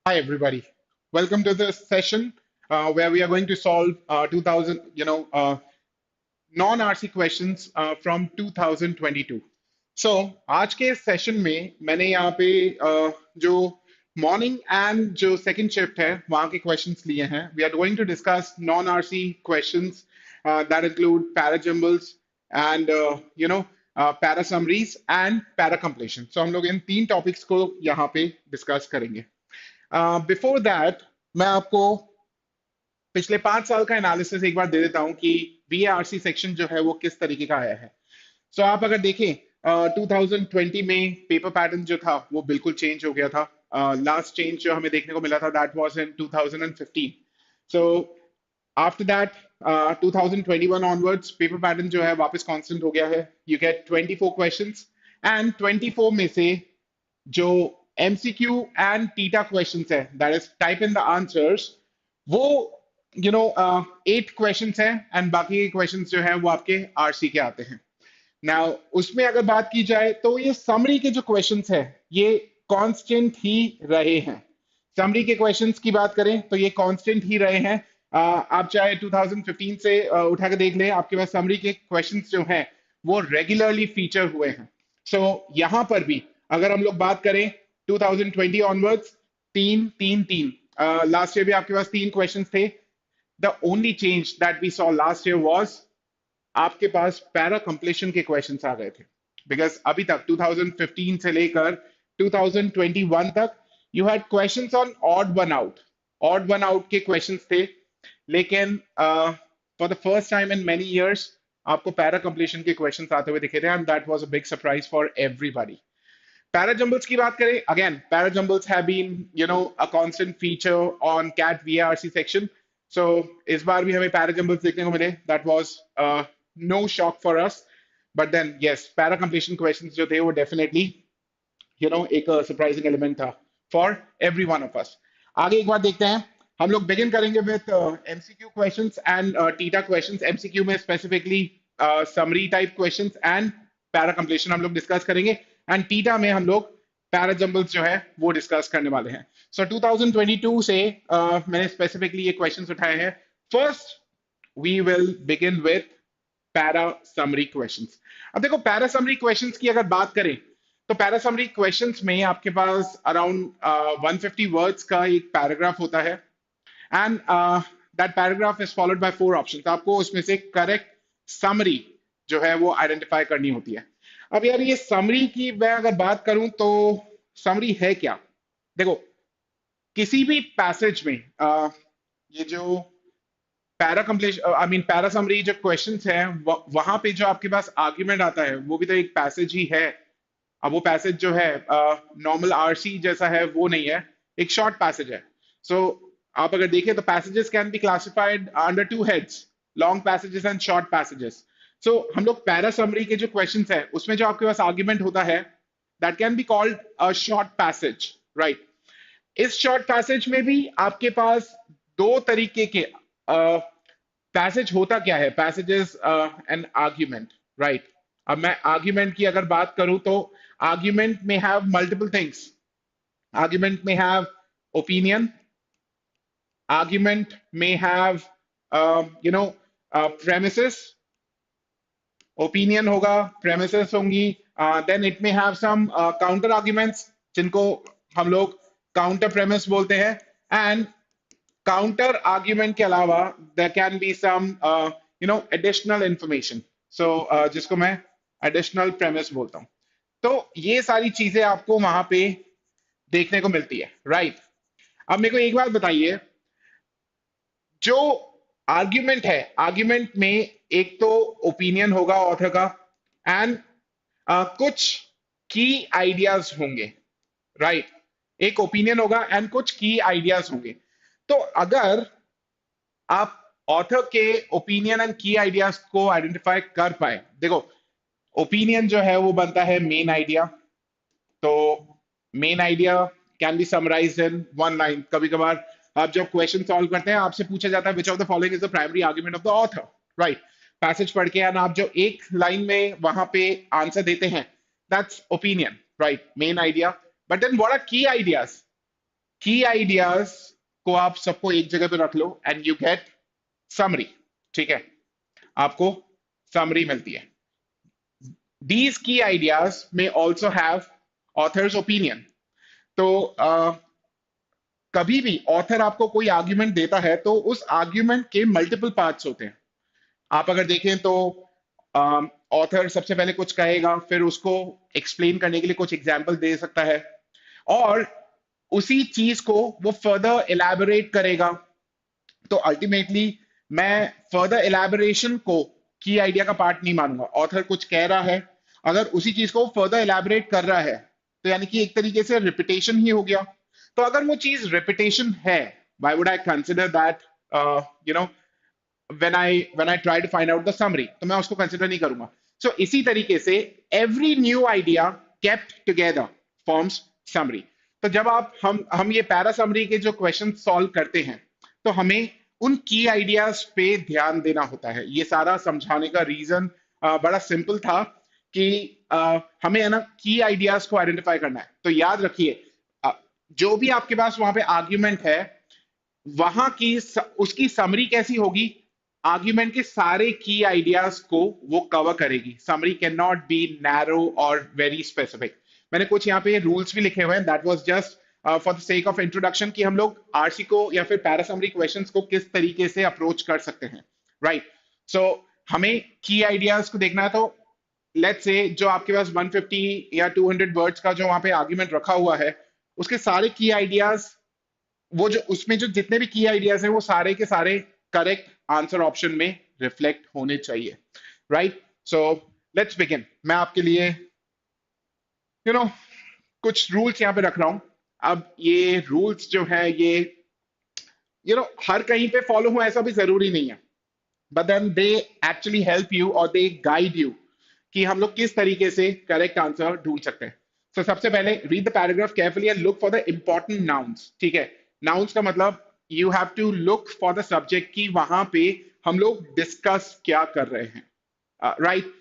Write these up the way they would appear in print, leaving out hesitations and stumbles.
Hi, everybody. Welcome to this session where we are going to solve 2000, non-RC questions from 2022. So आज के session में मैंने यहाँ पे जो मॉर्निंग एंड जो सेकंड शिफ्ट है वहाँ के क्वेश्चंस लिए हैं. We are going to discuss non RC questions that include parajumbles and para summaries and para completion. So हम लोग इन तीन टॉपिक्स को यहाँ पे डिस्कस करेंगे. बिफोर दैट मैं आपको पिछले 5 साल का एनालिसिस एक बार दे देता हूं कि बीएआरसी सेक्शन जो है वो किस तरीके का आया है. सो आप अगर देखें 2020 में पेपर पैटर्न जो था वो बिल्कुल चेंज हो गया था. लास्ट चेंज जो हमें देखने को मिला था that was in 2015. So after that 2021 onwards paper pattern जो है वापस कांस्टेंट हो गया है. यू गेट 24 क्वेश्चंस एंड 24 में से जो एमसीक्यू एंड टीटा क्वेश्चंस है that is type in the answers वो 8 क्वेश्चंस हैं एंड बाकी के क्वेश्चंस जो है वो आपके आरसी के आते हैं. नाउ उसमें अगर बात की जाए तो ये समरी के जो क्वेश्चंस है ये कांस्टेंट ही रहे हैं. समरी के क्वेश्चंस की बात करें तो ये कांस्टेंट ही रहे हैं. आप चाहे 2015 से उठा के देख लें, आपके पास समरी के क्वेश्चंस जो हैं वो रेगुलरली फीचर हुए हैं. सो यहां पर भी अगर हम लोग बात करें 2020 ऑनवर्ड्स तीन तीन तीन लास्ट ईयर भी आपके पास 3 क्वेश्चंस थे. The only change that we saw last year was आपके पास पैरा कंप्लीशन के क्वेश्चंस आ गए थे. बिकॉज अभी तक 2015 से लेकर 2021 तक you had questions on odd one out के क्वेश्चंस थे. लेकिन for the first time in many years आपको पैरा कंप्लीशन के क्वेश्चंस आते हुए दिखे थे and that was a big surprise for everybody. Parajumbles की बात करें, again, parajumbles have been, a constant feature on CAT VARC section. So इस बार भी हमें parajumbles देखने को मिले. That was no shock for us. But then, yes, para completion questions जो थे वो definitely, एक surprising element था for every one of us. आगे एक बार देखते हैं. हम लोग begin करेंगे with MCQ questions and TETA questions. MCQ में specifically summary type questions and para completion हम लोग डिस्कस करेंगे एंड टीटा में हम लोग पैराजम्बल्स जो है वो डिस्कस करने वाले हैं. सो 2022 से मैंने स्पेसिफिकली ये क्वेश्चंस उठाए हैं. First we will begin with para summary questions. अब देखो पैरा समरी क्वेश्चंस की अगर बात करें तो पैरा समरी क्वेश्चंस में आपके पास अराउंड 150 वर्ड्स का एक पैराग्राफ होता है and that paragraph is followed by 4 options. आपको उसमें से करेक्ट समरी जो है वो आइडेंटिफाई करनी होती है. अब यार ये समरी की मैं अगर बात करूं तो समरी है क्या. देखो किसी भी पैसेज में ये जो para completion I mean para summary जो क्वेश्चंस हैं वहां पे जो आपके पास आर्ग्यूमेंट आता है वो भी तो एक पैसेज ही है. अब वो पैसेज जो है नॉर्मल आरसी जैसा है वो नहीं है, एक शॉर्ट पैसेज है. सो आप अगर देखें तो passages can be classified under 2 heads, long passages and short passages. So हम लोग पैरा समरी के जो क्वेश्चंस है उसमें जो आपके पास आर्ग्यूमेंट होता है that can be called a short passage, right. इस शॉर्ट पैसेज में भी आपके पास 2 तरीके के पैसेज होता क्या है, पैसेजेस एंड आर्ग्यूमेंट, राइट. अब मैं आर्ग्यूमेंट की अगर बात करूं तो आर्ग्यूमेंट में हैव मल्टीपल थिंग्स. आर्ग्यूमेंट में हैव ओपिनियन, आर्ग्यूमेंट में हैव प्रेमिसेस, ओपिनियन होगा, प्रेमिसेस होंगी, देन इट में हैव सम काउंटर आर्ग्यूमेंट्स जिनको हम लोग काउंटर प्रेमिस बोलते हैं एंड काउंटर आर्ग्यूमेंट के अलावा there can be some additional information. So जिसको मैं एडिशनल प्रेमिस बोलता हूं. तो ये सारी चीजें आपको वहां पे देखने को मिलती है, राइट. अब मेरे को एक बात बताइए, जो आर्ग्यूमेंट है, आर्ग्यूमेंट में एक तो ओपिनियन होगा ऑथर का एंड कुछ की आइडियाज होंगे, राइट. एक ओपिनियन होगा एंड कुछ की आइडियाज होंगे. तो अगर आप ऑथर के ओपिनियन एंड की आइडियाज को आइडेंटिफाई कर पाए, देखो ओपिनियन जो है वो बनता है मेन आइडिया. तो main idea can B summarised in 1 line. कभी कभार आप जब क्वेश्चन सॉल्व करते हैं आपसे पूछा जाता है which of the following is the primary argument of the author, right. Passage पढ़ के आप जो एक लाइन में वहां पे आंसर देते हैं that's opinion, right, main idea. But then what are key ideas. Key ideas को आप सबको एक जगह पे रख लो एंड यू गेट समरी। ठीक है, आपको समरी मिलती है। These key ideas may also have author's opinion. तो कभी भी ऑथर आपको कोई आर्ग्यूमेंट देता है तो उस आर्ग्यूमेंट के मल्टीपल पार्ट्स होते हैं। आप अगर देखें तो ऑथर सबसे पहले कुछ कहेगा, फिर उसको एक्सप्लेन करने के लिए कुछ एग्जाम्पल दे सकता है, और उसी चीज को वो फर्दर एलैबोरेट करेगा। तो अल्टीमेटली मैं फर्दर एलैबोरेशन को की आइडिया का पार्ट नहीं मानूंगा। ऑथर कुछ कह रहा है, अगर उसी चीज को फर्दर एलैबोरेट कर रहा है तो यानी कि एक तरीके से रिपीटेशन ही हो गया। तो अगर वो चीज रिपीटेशन है, why would I consider that you know when I try to find out the summary, तो मैं उसको कंसिडर नहीं करूंगा। सो इसी तरीके से every new idea kept together forms summary। तो जब आप हम ये पैरा समरी के जो क्वेश्चन सॉल्व करते हैं तो हमें उन की आइडियाज पे ध्यान देना होता है। ये सारा समझाने का रीजन बड़ा सिंपल था कि हमें है ना की आइडियाज को आइडेंटिफाई करना है। तो याद रखिए, जो भी आपके पास वहां पे आर्ग्यूमेंट है, वहां की उसकी समरी कैसी होगी, आर्ग्यूमेंट के सारे की आइडियाज को वो कवर करेगी। Summary can not be narrow और वेरी स्पेसिफिक। मैंने कुछ यहाँ पे रूल्स भी लिखे हुए हैं, that was just for the sake of introduction कि हम लोग आरसी को या फिर पैरासमरी क्वेश्चंस को किस तरीके से अप्रोच कर सकते हैं। राइट, सो हमें की आइडियाज को देखना है। तो लेट्स से जो आपके पास 150 या 200 वर्ड्स का जो वहां पे आर्ग्यूमेंट रखा हुआ है, उसके सारे की आइडियाज, वो जो उसमें जो जितने भी की आइडियाज हैं वो सारे के सारे करेक्ट आंसर ऑप्शन में रिफ्लेक्ट होने चाहिए। Right, so let's begin. मैं आपके लिए कुछ रूल्स यहाँ पे रख रहा हूं। अब ये रूल्स जो है ये हर कहीं पे फॉलो हो ऐसा भी जरूरी नहीं है, but then they actually help you और दे गाइड यू कि हम लोग किस तरीके से करेक्ट आंसर ढूंढ सकते हैं। तो सबसे पहले read the paragraph carefully and look for the important nouns. ठीक है, नाउन्स का मतलब you have to look for the subject की वहां पे हम लोग डिस्कस क्या कर रहे हैं। Right,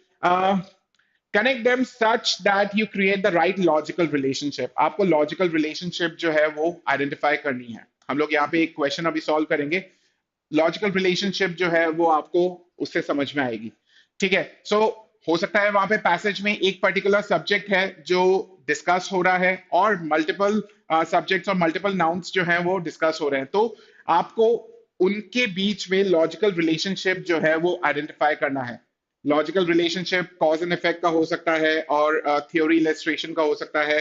connect them such that you create the right logical relationship. आपको लॉजिकल रिलेशनशिप जो है वो आइडेंटिफाई करनी है। हम लोग यहाँ पे एक क्वेश्चन अभी सॉल्व करेंगे, लॉजिकल रिलेशनशिप जो है वो आपको उससे समझ में आएगी। ठीक है, सो हो सकता है वहां पे पैसेज में एक पर्टिकुलर सब्जेक्ट है जो डिस्कस हो रहा है और मल्टीपल सब्जेक्ट्स और मल्टीपल नाउन्स जो है वो डिस्कस हो रहे हैं, तो आपको उनके बीच में लॉजिकल रिलेशनशिप जो है वो आइडेंटिफाई करना है। Logical relationship cause and effect का हो सकता है और थ्योरी इलस्ट्रेशन का हो सकता है,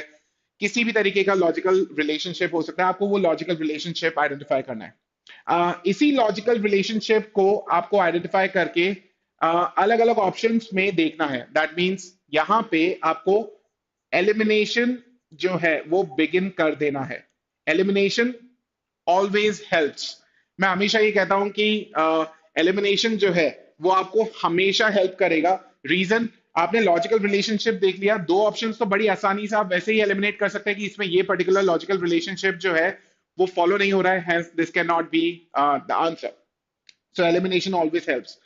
किसी भी तरीके का लॉजिकल रिलेशनशिप हो सकता है। आपको वो लॉजिकल रिलेशनशिप आइडेंटिफाई करना है। इसी लॉजिकल रिलेशनशिप को आपको आइडेंटिफाई करके अलग अलग ऑप्शंस में देखना है। दैट मींस यहां पे आपको एलिमिनेशन जो है वो बिगिन कर देना है। Elimination always helps. मैं हमेशा ये कहता हूं कि एलिमिनेशन जो है वो आपको हमेशा हेल्प करेगा। रीजन, आपने लॉजिकल रिलेशनशिप देख लिया, दो ऑप्शंस तो बड़ी आसानी से आप वैसे ही एलिमिनेट कर सकते हैं कि इसमें ये पर्टिकुलर लॉजिकल रिलेशनशिप जो है वो फॉलो नहीं हो रहा है, hence this cannot be the answer. So elimination always helps.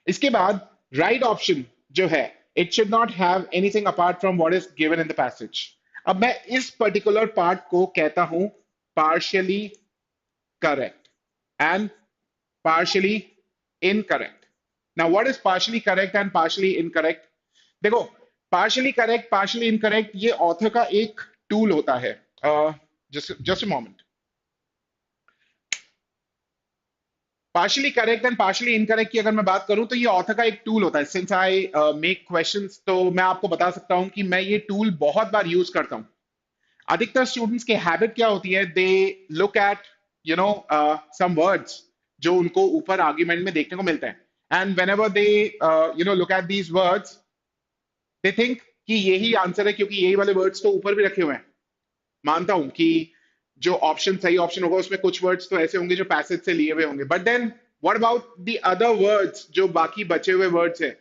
इसके बाद राइट ऑप्शन जो है, it should not have anything apart from what is given in the passage. अब मैं इस पर्टिकुलर पार्ट को कहता हूं partially correct and partially incorrect. Now what is partially correct and partially incorrect? देखो, पार्शियली करेक्ट पार्शियली इनकरेक्ट ये author का एक टूल होता है। just a moment. Partially correct and partially incorrect की अगर मैं बात करूं तो ये ऑथर का एक टूल होता है। सिंस आई मेक क्वेश्चंस, तो मैं आपको बता सकता हूं कि मैं ये टूल बहुत बार यूज करता हूं। अधिकतर स्टूडेंट्स की हैबिट क्या होती है, they look at some words जो उनको ऊपर आर्ग्यूमेंट में देखने को मिलते हैं, and whenever they look at these words they think कि यही आंसर है क्योंकि यही वाले वर्ड्स तो ऊपर भी रखे हुए हैं। मानता हूं कि जो ऑप्शन सही ऑप्शन होगा उसमें कुछ वर्ड्स तो ऐसे होंगे जो पैसेज से लिए हुए होंगे, but then what about the other words, जो बाकी बचे हुए वर्ड्स हैं,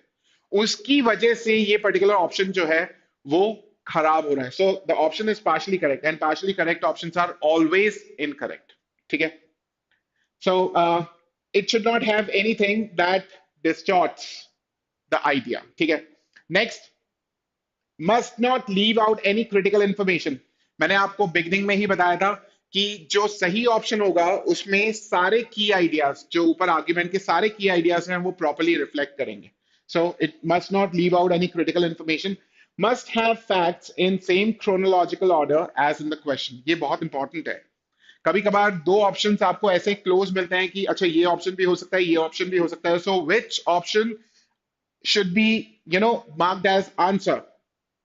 उसकी वजह से ये पर्टिकुलर ऑप्शन जो है वो खराब हो रहा है। So the option is partially correct and partially correct options are always incorrect. ठीक है, so it should not have anything that distorts the idea. ठीक है, next, must not leave out any critical information. मैंने आपको beginning में ही बताया था कि जो सही ऑप्शन होगा उसमें सारे की आइडियाज, जो ऊपर आर्ग्यूमेंट के सारे की आइडियाज हैं, वो प्रॉपर्ली रिफ्लेक्ट करेंगे. So it must not leave out any critical information, must have facts in same chronological order as in the question. ये बहुत इंपॉर्टेंट है. कभी कभार दो ऑप्शंस आपको ऐसे क्लोज मिलते हैं कि अच्छा ये ऑप्शन भी हो सकता है, ये ऑप्शन भी हो सकता है, so which option should be marked as answer.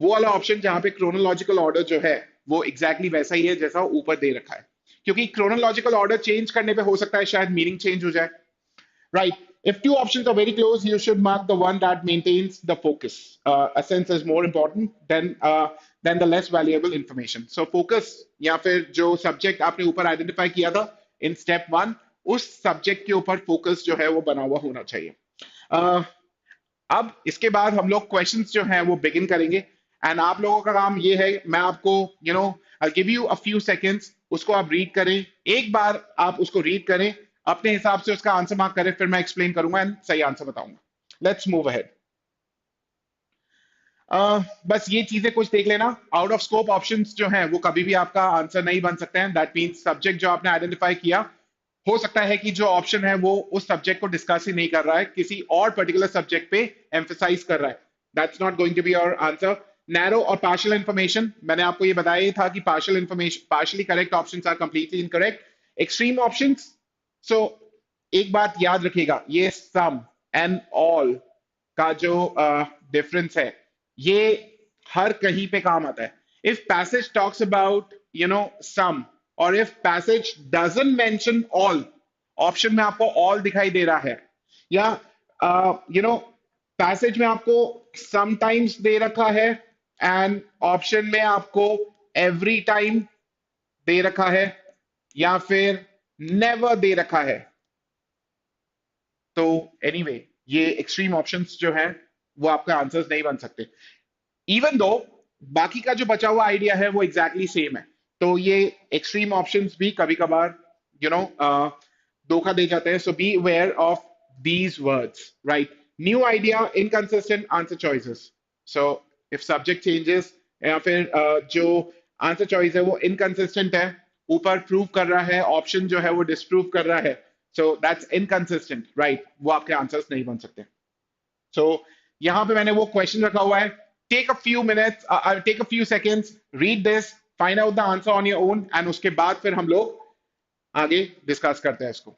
वो वाला ऑप्शन जहां पे क्रोनोलॉजिकल ऑर्डर जो है वो एग्जैक्टली वैसा ही है जैसा ऊपर दे रखा है. क्योंकि क्रोनोलॉजिकल ऑर्डर चेंज करने पे हो सकता है शायद मीनिंग चेंज हो जाए. Right. If two options are very close, you should mark the one that maintains the focus. A sense is more important than the less valuable information. So focus या फिर जो subject आपने ऊपर identify किया था in step one, उस subject के ऊपर focus जो है वो बना हुआ होना चाहिए. Uh, अब इसके बाद हम लोग क्वेश्चंस जो हैं वो बिगिन करेंगे. एंड आप लोगों का काम ये है, मैं आपको आई give you a few seconds, उसको आप रीड करें. एक बार आप उसको रीड करें, अपने हिसाब से उसका आंसर मार्क करें, फिर मैं एक्सप्लेन करूंगा एंड सही आंसर बताऊंगा. Let's move ahead. बस ये चीजें कुछ देख लेना. आउट ऑफ स्कोप ऑप्शंस जो हैं वो कभी भी आपका आंसर नहीं बन सकते हैं. दैट मीन्स सब्जेक्ट जो आपने आइडेंटिफाई किया, हो सकता है कि जो ऑप्शन है वो उस सब्जेक्ट को डिस्कस ही नहीं कर रहा है, किसी और पर्टिकुलर सब्जेक्ट पे एम्फेसाइज कर रहा है. That's not going to be your answer. Narrow और पार्शियल इंफॉर्मेशन, मैंने आपको ये बताया ही था कि partial information, partially correct options are completely incorrect. Extreme options, so एक बात याद रखिएगा, ये सम एंड ऑल का जो डिफरेंस है ये हर कहीं पे काम आता है. If passage talks about some, और if passage doesn't mention all, option में आपको ऑल दिखाई दे रहा है, या पैसेज में आपको समटाइम्स दे रखा है एंड ऑप्शन में आपको एवरी टाइम दे रखा है, या फिर नेवर दे रखा है, तो एनीवे ये एक्सट्रीम ऑप्शंस जो हैं वो आपका आंसर्स नहीं बन सकते. इवन दो बाकी का जो बचा हुआ आइडिया है वो एग्जैक्टली सेम है, तो ये एक्सट्रीम ऑप्शंस भी कभी कभार यू नो धोखा दे जाते हैं. So be aware of these words. Right. New idea, inconsistent answer choices. So if subject changes या फिर जो आंसर चॉइस है वो इनकंसिस्टेंट है, ऊपर प्रूव कर रहा है, ऑप्शन जो है वो डिसप्रूव कर रहा है, सो दैट्स इनकंसिस्टेंट. राइट, वो आपके आंसर्स नहीं बन सकते. सो यहां पे मैंने वो क्वेश्चन रखा हुआ है. Take a few minutes, take a few seconds, read this, find out the answer on your own, and उसके बाद फिर हम लोग आगे डिस्कस करते हैं इसको.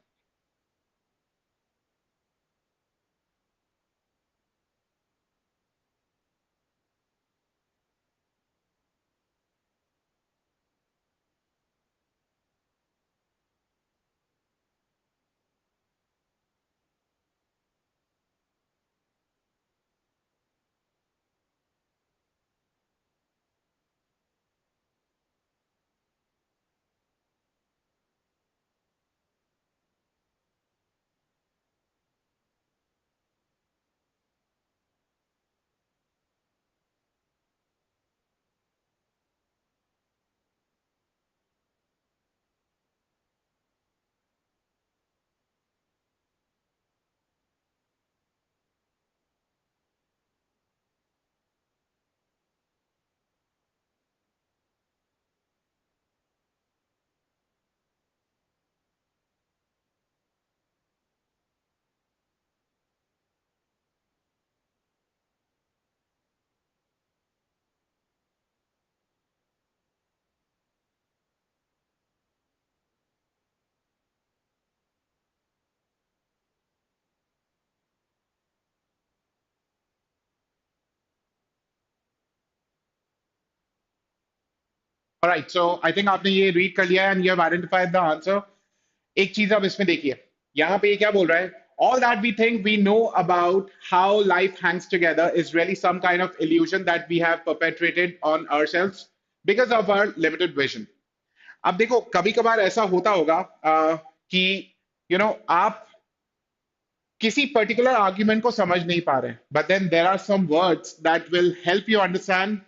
ऑलराइट, सो आई थिंक आपने ये रीड कर लिया है and you have identified the answer. एक चीज आप इसमें देखिए, यहां पे ये क्या बोल रहा है. All that we think we know about how life hangs together is really some kind of illusion that we have perpetrated on ourselves because of our limited vision. अब देखो कभी कभार ऐसा होता होगा कि आप किसी पर्टिकुलर आर्ग्यूमेंट को समझ नहीं पा रहे, but then there are some words that will help you understand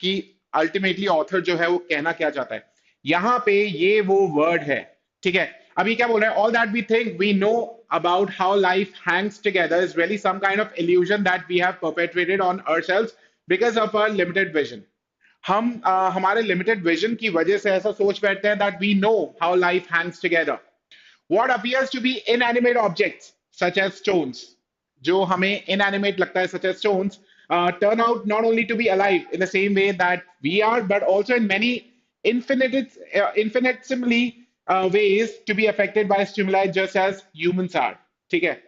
कि अल्टीमेटली ऑथर जो है वो कहना क्या चाहता है. यहां पे ये वो वर्ड है. ठीक है, अभी क्या बोल रहा है. All that we think we know about how life hangs together is really some kind of illusion that we have perpetrated on ourselves because of our limited vision. हमारे लिमिटेड विजन की वजह से ऐसा सोच बैठते हैं that we know how life hangs together. What appears to be inanimate objects, such as stones, जो हमें inanimate लगता है, such as stones, turn out not only to be alive in the same way that we are, but also in many infinitesimally ways to be affected by stimuli, just as humans are. ठीक है.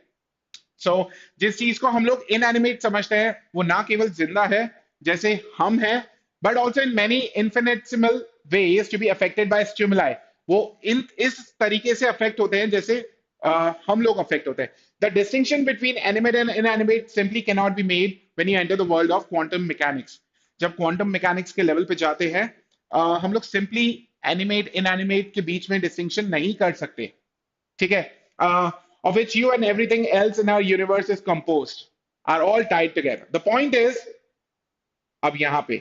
सो जिस चीज को हम लोग inanimate समझते हैं वो ना केवल जिंदा है जैसे हम हैं, but also in many infinitesimal ways to be affected by stimuli. वो इन इस तरीके से अफेक्ट होते हैं जैसे हम लोग अफेक्ट होते हैं. The distinction between animate and inanimate simply can not be made when you enter the world of quantum mechanics. जब क्वांटम मैकेनिक्स के लेवल पे जाते हैं, हम लोग सिंपली एनिमेट इनएनिमेट के बीच में डिस्टिंक्शन नहीं कर सकते. ठीक है. Of which you and everything else in our universe is composed, are all tied together. The point is, अब यहाँ पे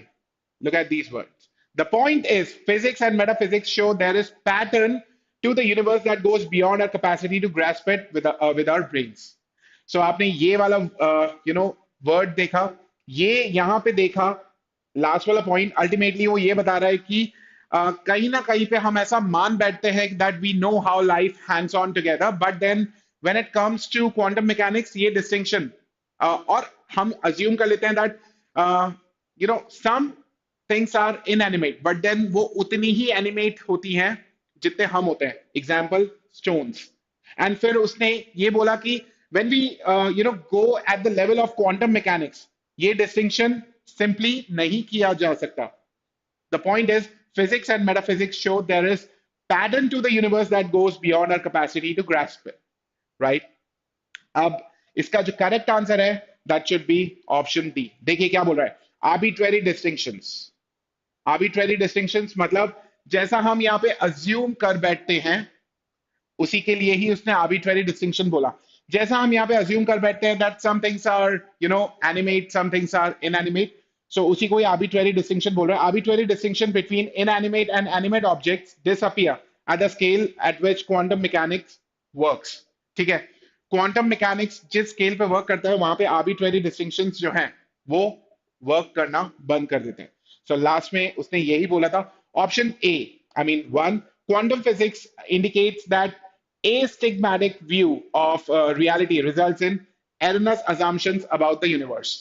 look at these words. The point is, physics and metaphysics show there is pattern to the universe that goes beyond our capacity to grasp it with our brains. So आपने ये वाला word देखा, ये यहाँ पे देखा, लास्ट वाला point ultimately वो ये बता रहा है कि कहीं ना कहीं पे हम ऐसा मान बैठते हैं that we know how life hangs on together, but then when it comes to quantum mechanics ये डिस्टिंक्शन, और हम अज्यूम कर लेते हैं that some things are inanimate, but then वो उतनी ही एनिमेट होती हैं जितने हम होते हैं. Example stones. एंड फिर उसने ये बोला कि when we go at the level of quantum mechanics, ये distinction simply नहीं किया जा सकता. The point is, physics and metaphysics show there is pattern to the universe that goes beyond our capacity to grasp it. Right? अब इसका जो correct answer है that should be option D. देखिए क्या बोल रहा है. Arbitrary distinctions. आर्बिट्रेरी डिस्टिंक्शंस मतलब जैसा हम यहाँ पे अज्यूम कर बैठते हैं उसी के लिए ही उसने आर्बिट्रेरी डिस्टिंक्शन बोला. जैसा हम यहाँ पे अज्यूम कर बैठते हैं that some things are animate, some things are inanimate, so उसी को ही आर्बिट्रेरी डिस्टिंक्शन बोल रहा है. Arbitrary distinction between inanimate and animate objects disappear at the scale at which quantum mechanics works. ठीक है. क्वांटम मैकेनिक्स जिस स्केल पे वर्क करता है वहां पे आर्बिट्रेरी डिस्टिंक्शंस जो हैं वो वर्क करना बंद कर देते हैं. सो लास्ट में उसने यही बोला था. Option A, I mean one, quantum physics indicates that astigmatic view of reality results in erroneous assumptions about the universe.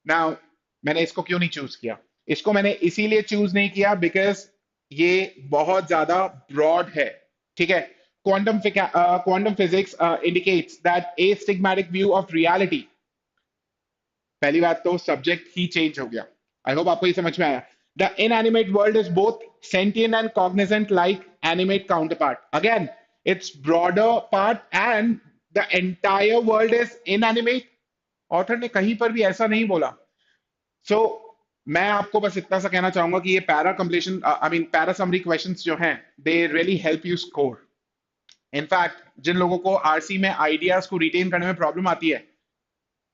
Now, मैंने इसको क्यों नहीं चूज किया? इसको मैंने इसीलिए चूज नहीं किया बिकॉज ये बहुत ज्यादा ब्रॉड है. ठीक है. Quantum physics indicates that astigmatic view of reality. पहली बात तो सब्जेक्ट ही चेंज हो गया. आई होप आपको ये समझ में आया. The inanimate world is both sentient and Cognizant like animate counterpart. Again it's broader part and the entire world is inanimate. Author ने कहीं पर भी ऐसा नहीं बोला. सो मैं आपको बस इतना सा कहना चाहूंगा कि ये para completion, I mean para summary questions जो हैं they really help you score. In fact जिन लोगों को आरसी में आइडियाज को रिटेन करने में प्रॉब्लम आती है,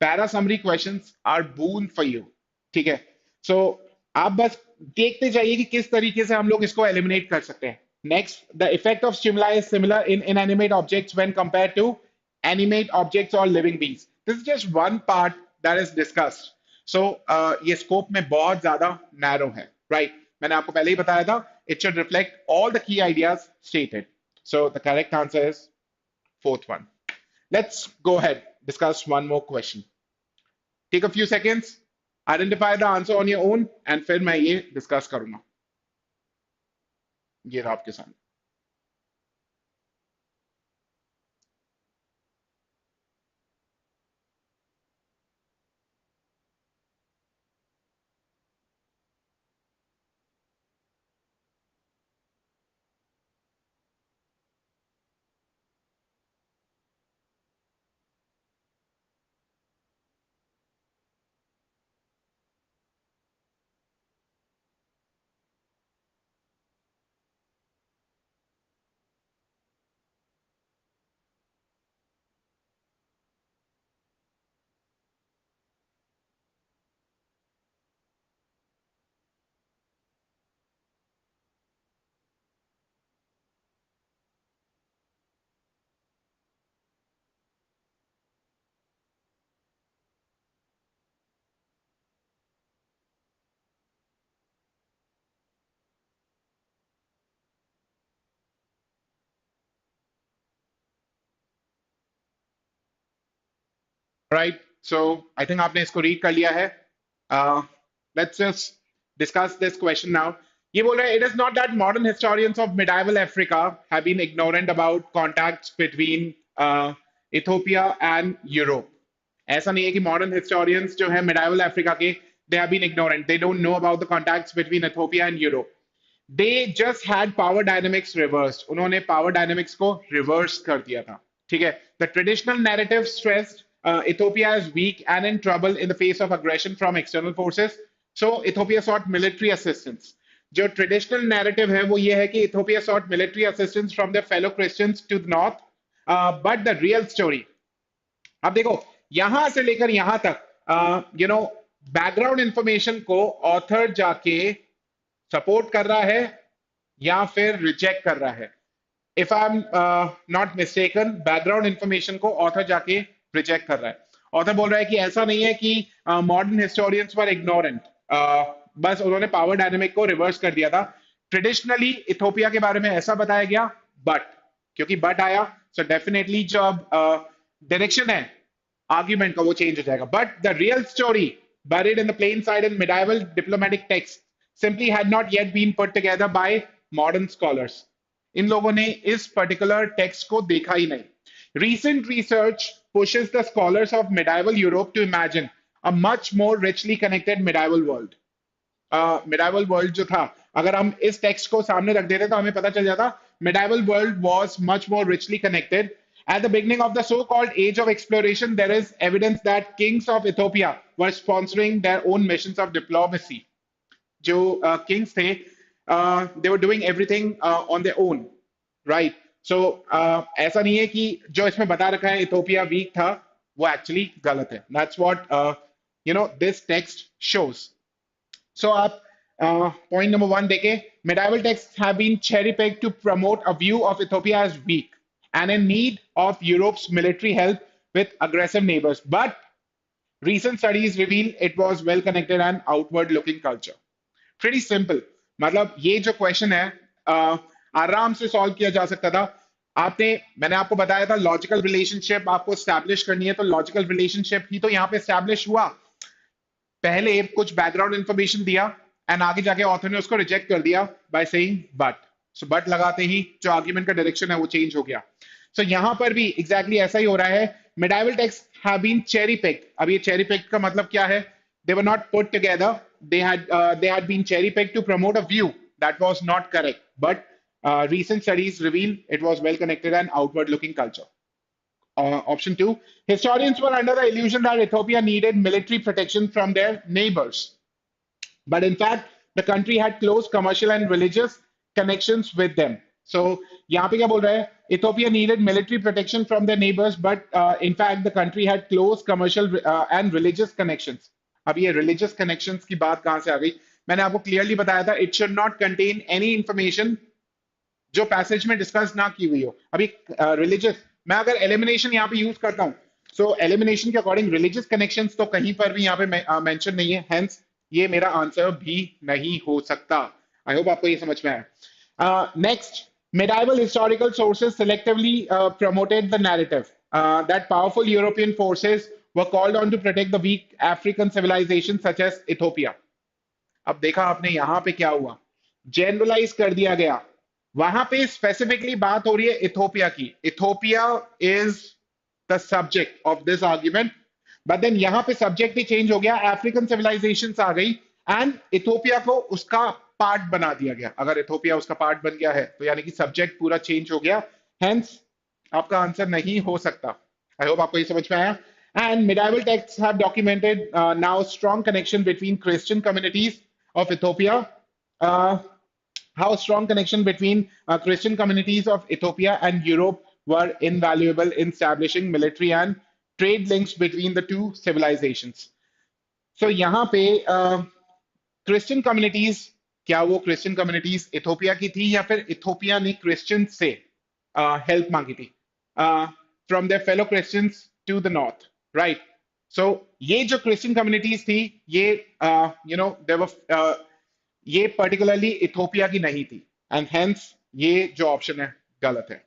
para summary questions are boon for you. ठीक है. सो आप बस देखते जाइए कि किस तरीके से हम लोग इसको एलिमिनेट कर सकते हैं. Next, the effect of stimuli is similar in inanimate objects when compared to animate objects और living beings. This is just one part that is discussed. So ये स्कोप में बहुत ज्यादा नैरो है. राइट. मैंने आपको पहले ही बताया था it should reflect all the key ideas stated. So the correct answer is fourth one. Let's go ahead, discuss one more question. Take a few seconds, identify the answer on your own, and फिर मैं ये discuss करूंगा. ये रहा आपके सामने. Right, so I think आपने इसको रीड कर लिया है. Let's just discuss this question now. ये बोल रहे हैं, it is not that modern historians of medieval Africa have been ignorant about contacts between Ethiopia and Europe. ऐसा नहीं है कि मॉडर्न हिस्टोरियंस जो है मिडाइवल अफ्रीका के, they have been ignorant, they don't know about the contacts between Ethiopia and Europe. They just had power dynamics reversed. उन्होंने power dynamics को reverse कर दिया था. ठीक है. The traditional narrative stressed Ethiopia is weak and in trouble in the face of aggression from external forces. So Ethiopia sought military assistance. जो traditional narrative है वो ये है कि Ethiopia sought military assistance from their fellow Christians to the north. But the real story, अब देखो, यहां से लेकर यहां तक बैकग्राउंड इंफॉर्मेशन को ऑथर जाके सपोर्ट कर रहा है या फिर रिजेक्ट कर रहा है. If I am not mistaken, background information को ऑथर जाके रिजेक्ट कर रहा है. ऑथर बोल रहा है कि ऐसा नहीं है कि मॉडर्न हिस्टोरियंस वर इग्नोरेंट, बस उन्होंने पावर डायनेमिक को रिवर्स कर दिया था. ट्रेडिशनली इथोपिया के बारे में ऐसा बताया गया, बट क्योंकि बट आया, सो डेफिनेटली जो डायरेक्शन है आर्ग्यूमेंट का वो चेंज हो जाएगा. But the real story buried in the plain side in medieval diplomatic texts simply had not yet been put together by modern scholars. इन लोगों ने इस पर्टिकुलर टेक्स्ट को देखा ही नहीं. Recent research pushes the scholars of medieval Europe to imagine a much more richly connected medieval world. Medieval world जो था, अगर हम इस टेक्स्ट को सामने रख देते तो हमें पता चल जाता medieval world was much more richly connected. At the beginning of the so-called age of exploration, there is evidence that kings of Ethiopia were sponsoring their own missions of diplomacy. जो kings थे, they were doing everything on their own, right? So ऐसा नहीं है कि जो इसमें बता रखा है इथोपिया वीक था, वो एक्चुअली गलत है. That's what this text shows. So आप point number 1 देखें. Medieval texts have been cherry-picked to promote a view of Ethiopia as weak and in need of Europe's military help with aggressive neighbors. But recent studies reveal it was well-connected and outward-looking culture. Pretty simple. मतलब ये जो question है आराम से solve किया जा सकता था. मैंने आपको बताया था लॉजिकल रिलेशनशिप आपको स्टैब्लिश करनी है, तो लॉजिकल रिलेशनशिप ही तो यहाँ पे स्टैब्लिश हुआ. पहले कुछ बैकग्राउंड इंफॉर्मेशन दिया एंड आगे जाके ऑथर ने उसको रिजेक्ट कर दिया by saying but. So but लगाते ही जो आर्ग्यूमेंट का डायरेक्शन है वो चेंज हो गया. सो यहां पर भी एग्जैक्टली ऐसा ही हो रहा है. Medieval text have been cherry picked. अब ये चेरी पिक्ड का मतलब क्या है? They were not put together, they had been cherry picked to promote a view that was not correct, but recent studies reveal it was well connected and outward looking culture. Option 2, historians were under the illusion that Ethiopia needed military protection from their neighbors, but in fact the country had close commercial and religious connections with them. So यहाँ पे क्या बोल रहा है? Ethiopia needed military protection from their neighbors, but in fact the country had close commercial and religious connections. अब ये religious connections की बात कहां से आ गई? मैंने आपको क्लियरली बताया था it should not contain any information जो पैसेज में डिस्कस ना की हुई हो. अभी रिलीजियस, मैं अगर एलिमिनेशन यहाँ पे यूज करता हूं, सो एलिमिनेशन के अकॉर्डिंग रिलीजियस कनेक्शंस तो कहीं पर भी यहाँ पे मेंशन नहीं है, हेंस ये मेरा आंसर भी नहीं हो सकता. आई होप आपको ये समझ में आया. Next, medieval historical sources selectively promoted the narrative that powerful European forces were called on to protect the weak African civilizations such as Ethiopia. अब देखा आपने यहां पे क्या हुआ? जनरलाइज कर दिया गया. वहां पे स्पेसिफिकली बात हो रही है इथोपिया की. Ethiopia is the subject of this argument, but then यहां पे सब्जेक्ट ही चेंज हो गया, अफ्रीकन सिविलाइजेशंस आ गई एंड इथोपिया को उसका पार्ट बना दिया गया. अगर इथोपिया उसका पार्ट बन गया है तो यानी कि सब्जेक्ट पूरा चेंज हो गया, हेंस आपका आंसर नहीं हो सकता. आई होप आपको ये समझ में आया. And medieval texts have documented now strong connection between Christian communities of Ethiopia. How strong connection between Christian communities of Ethiopia and Europe were invaluable in establishing military and trade links between the two civilizations. So यहाँ पे Christian communities, क्या वो Christian communities Ethiopia की थी या फिर Ethiopia ने Christian से हेल्प मांगी थी from their fellow Christians to the north? राइट. सो ये जो क्रिश्चियन कम्युनिटीज थी ये ये पर्टिकुलरली इथोपिया की नहीं थी एंड हेंस ये जो ऑप्शन है गलत है.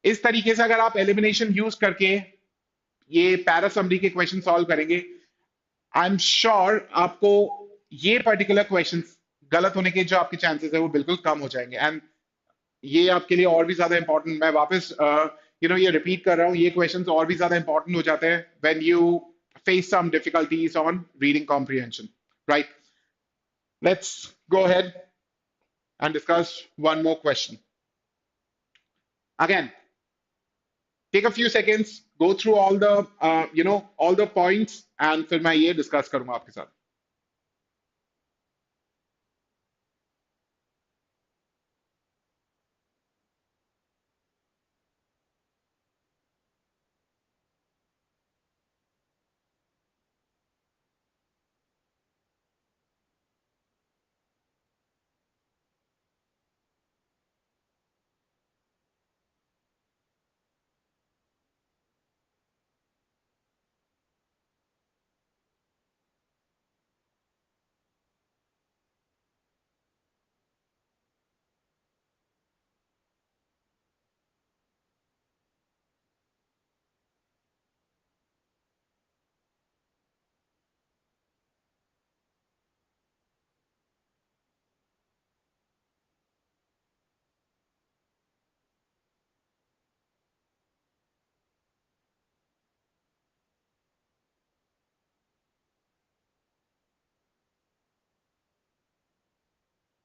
इस तरीके से अगर आप एलिमिनेशन यूज करके ये पैरा समरी के क्वेश्चन सॉल्व करेंगे, आई एम श्योर आपको ये पर्टिकुलर क्वेश्चंस गलत होने के जो आपके चांसेस है वो बिल्कुल कम हो जाएंगे। एंड ये आपके लिए और भी ज्यादा इंपॉर्टेंट, मैं वापस ये रिपीट कर रहा हूँ, ये क्वेश्चंस और भी ज्यादा इंपॉर्टेंट हो जाते हैं when you face some difficulties on reading comprehension, right? Let's go ahead and discuss one more question. Again, take a few seconds, go through all the all the points, and फिर मैं ये discuss करूंगा आपके साथ.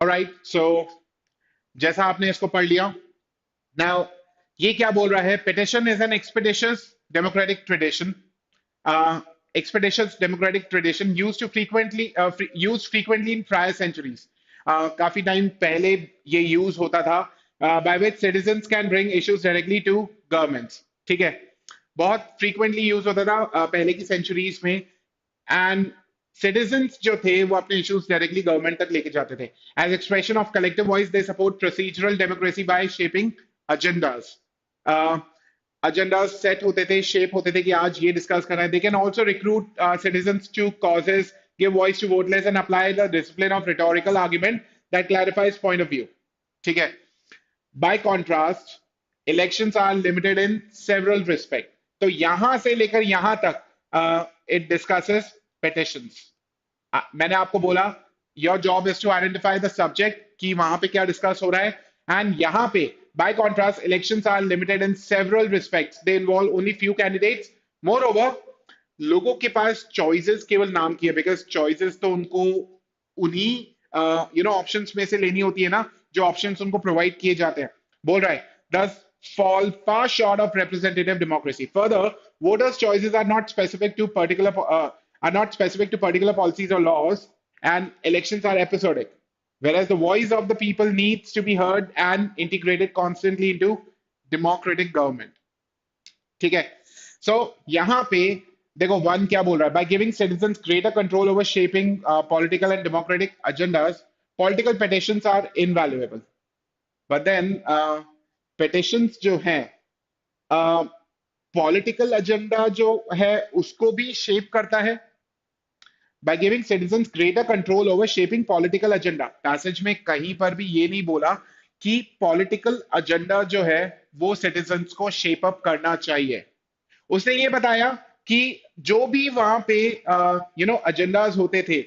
Alright, so जैसा आपने इसको पढ़ लिया, now ये क्या बोल रहा है? Petition is an expeditious democratic tradition. Expeditious democratic tradition used frequently in prior centuries. काफी टाइम पहले ये यूज होता था, by which citizens can bring issues directly to governments. ठीक है, बहुत फ्रीक्वेंटली यूज होता था पहले की सेंचुरीज में, एंड सिटीजन्स जो थे वो अपने इश्यूज डायरेक्टली गवर्नमेंट तक लेके जाते थे. As expression of collective voice they support procedural democracy by shaping agendas. Agendas set होते थे, शेप होते थे कि आज ये डिस्कस करना है. They can also recruit citizens to causes, give voice to voteless and apply the discipline of rhetorical argument that clarifies point of view. ठीक है. By contrast, elections are limited in several respect. तो यहां से लेकर यहां तक it discusses petitions. मैंने आपको बोला your job is to identify the subject कि वहां पे क्या डिस्कस हो रहा है. एंड यहां पे by contrast elections are limited in several respects. They involve only few candidates. Moreover, लोगों के पास choices केवल नाम की है, because choices तो उनको उन्हीं ऑप्शंस में से लेनी होती है ना, जो ऑप्शंस उनको प्रोवाइड किए जाते हैं. बोल रहा है thus fall far short of representative democracy. Further, voters' choices are not specific to particular policies or laws, and elections are episodic. Whereas the voice of the people needs to be heard and integrated constantly into democratic government. ठीक है. So यहाँ पे देखो one क्या बोल रहा है? By giving citizens greater control over shaping political and democratic agendas, political petitions are invaluable. But then petitions जो हैं पॉलिटिकल एजेंडा जो है उसको भी शेप करता है. By giving citizens greater control over shaping political agenda. Passage में कहीं पर भी ये नहीं बोला कि पॉलिटिकल एजेंडा जो है वो सिटीजन्स को शेप अप करना चाहिए. उसने ये बताया कि जो भी वहां पे एजेंडाज होते थे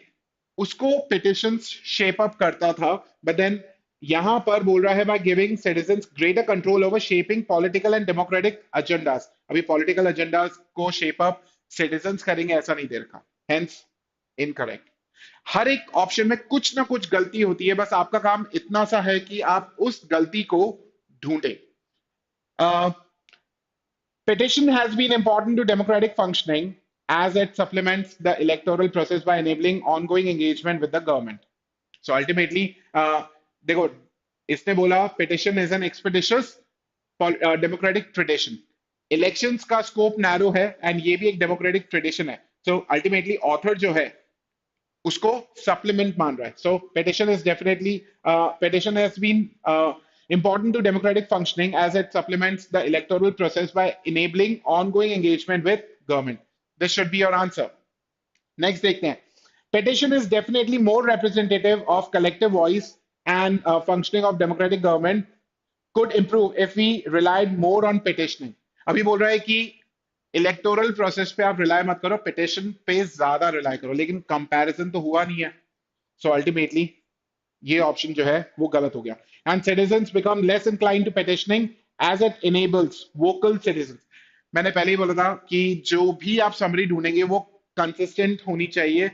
उसको पिटिशंस शेप अप करता था. बट देन यहां पर बोल रहा है by giving citizens greater control over shaping political and democratic agendas. अभी पॉलिटिकल एजेंडास को शेप अप सिटीजन्स करेंगे ऐसा नहीं दे रखा. Hence incorrect. हर एक ऑप्शन में कुछ ना कुछ गलती होती है, बस आपका काम इतना सा है कि आप उस गलती को ढूंढें. Petition has been important to democratic functioning as it supplements the electoral process by enabling ongoing engagement with the government. So ultimately, देखो इसने बोला petition is an expeditious democratic tradition. Elections का scope narrow है and ये भी एक democratic tradition है. So ultimately author जो है उसको supplement मान रहा है. So petition is definitely petition has been important to democratic functioning as it supplements the electoral process by enabling ongoing engagement with government. This should be your answer. Next देखते हैं. Petition is definitely more representative of collective voice and functioning of democratic government could improve if we relied more on petitioning. अभी बोल रहा है कि electoral process पे आप rely मत करो, पिटिशन पे ज्यादा रिलाय करो, लेकिन कंपैरिजन तो हुआ नहीं है। सो अल्टीमेटली ये ऑप्शन जो है वो गलत हो गया। And citizens become less incline to petitioning as it enables vocal citizens. मैंने पहले ही बोला था कि जो भी आप समरी ढूंढेंगे वो कंसिस्टेंट होनी चाहिए,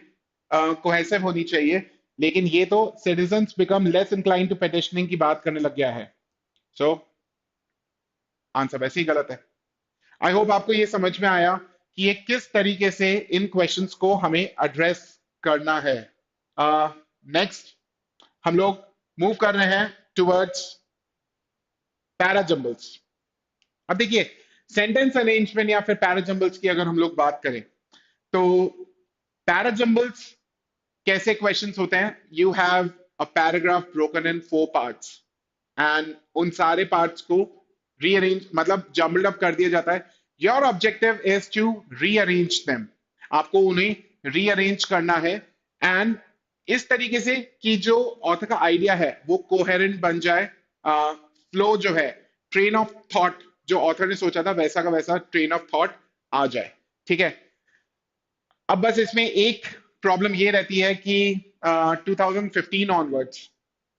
कोहेसिव होनी चाहिए, लेकिन ये तो citizens become less incline to petitioning की बात करने लग गया है। सो आंसर वैसे ही गलत है। आई होप आपको ये समझ में आया कि ये किस तरीके से इन क्वेश्चंस को हमें एड्रेस करना है। नेक्स्ट हम लोग मूव कर रहे हैं टुवर्ड्स पैराजम्बल्स। अब देखिए, सेंटेंस अरेंजमेंट या फिर पैराजम्बल्स की अगर हम लोग बात करें तो पैराजम्बल्स कैसे क्वेश्चंस होते हैं? You have a paragraph broken in 4 parts and उन सारे पार्ट्स को रीअरेंज मतलब जम्बल्ड अप कर दिया जाता है। Your objective is to rearrange them, आपको उन्हें रीअरेंज करना है एंड इस तरीके से कि जो ऑथर का आइडिया है वो कोहेरेंट बन जाए, फ्लो जो है, ट्रेन ऑफ थॉट जो ऑथर ने सोचा था वैसा का वैसा ट्रेन ऑफ थॉट आ जाए। ठीक है, अब बस इसमें एक प्रॉब्लम ये रहती है कि 2015 ऑनवर्ड्स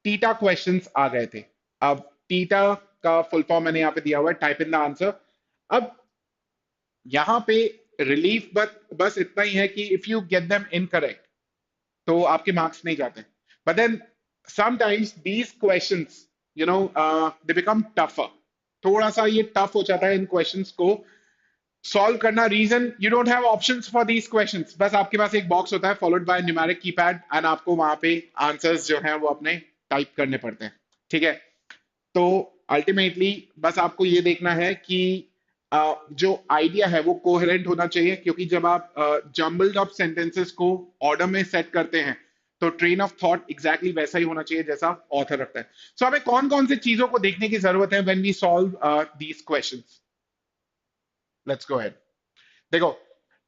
टीटा क्वेश्चंस आ गए थे। अब टीटा का फुल फॉर्म मैंने यहाँ पे दिया हुआ है, टाइप इन द आंसर। अब यहाँ पे रिलीफ बस इतना ही है कि if you get them incorrect तो आपके मार्क्स नहीं जाते, but then sometimes these questions you know they become tougher. थोड़ा सा ये टफ हो जाता है इन क्वेश्चंस को सॉल्व करना। Reason, you don't have options for these questions, बस आपके पास एक बॉक्स होता है followed by numeric keypad and आपको वहां पे आंसर्स जो हैं वो अपने टाइप करने पड़ते हैं। ठीक है, तो अल्टीमेटली बस आपको ये देखना है कि जो आइडिया है वो कोहेरेंट होना चाहिए, क्योंकि जब आप जम्बल्ड अप सेंटेंसेस को ऑर्डर में सेट करते हैं तो ट्रेन ऑफ थॉट एग्जैक्टली वैसा ही होना चाहिए जैसा ऑथर रखता है। सो हमें कौन कौन सी चीजों को देखने की जरूरत है when we solve these questions? Let's go ahead. देखो,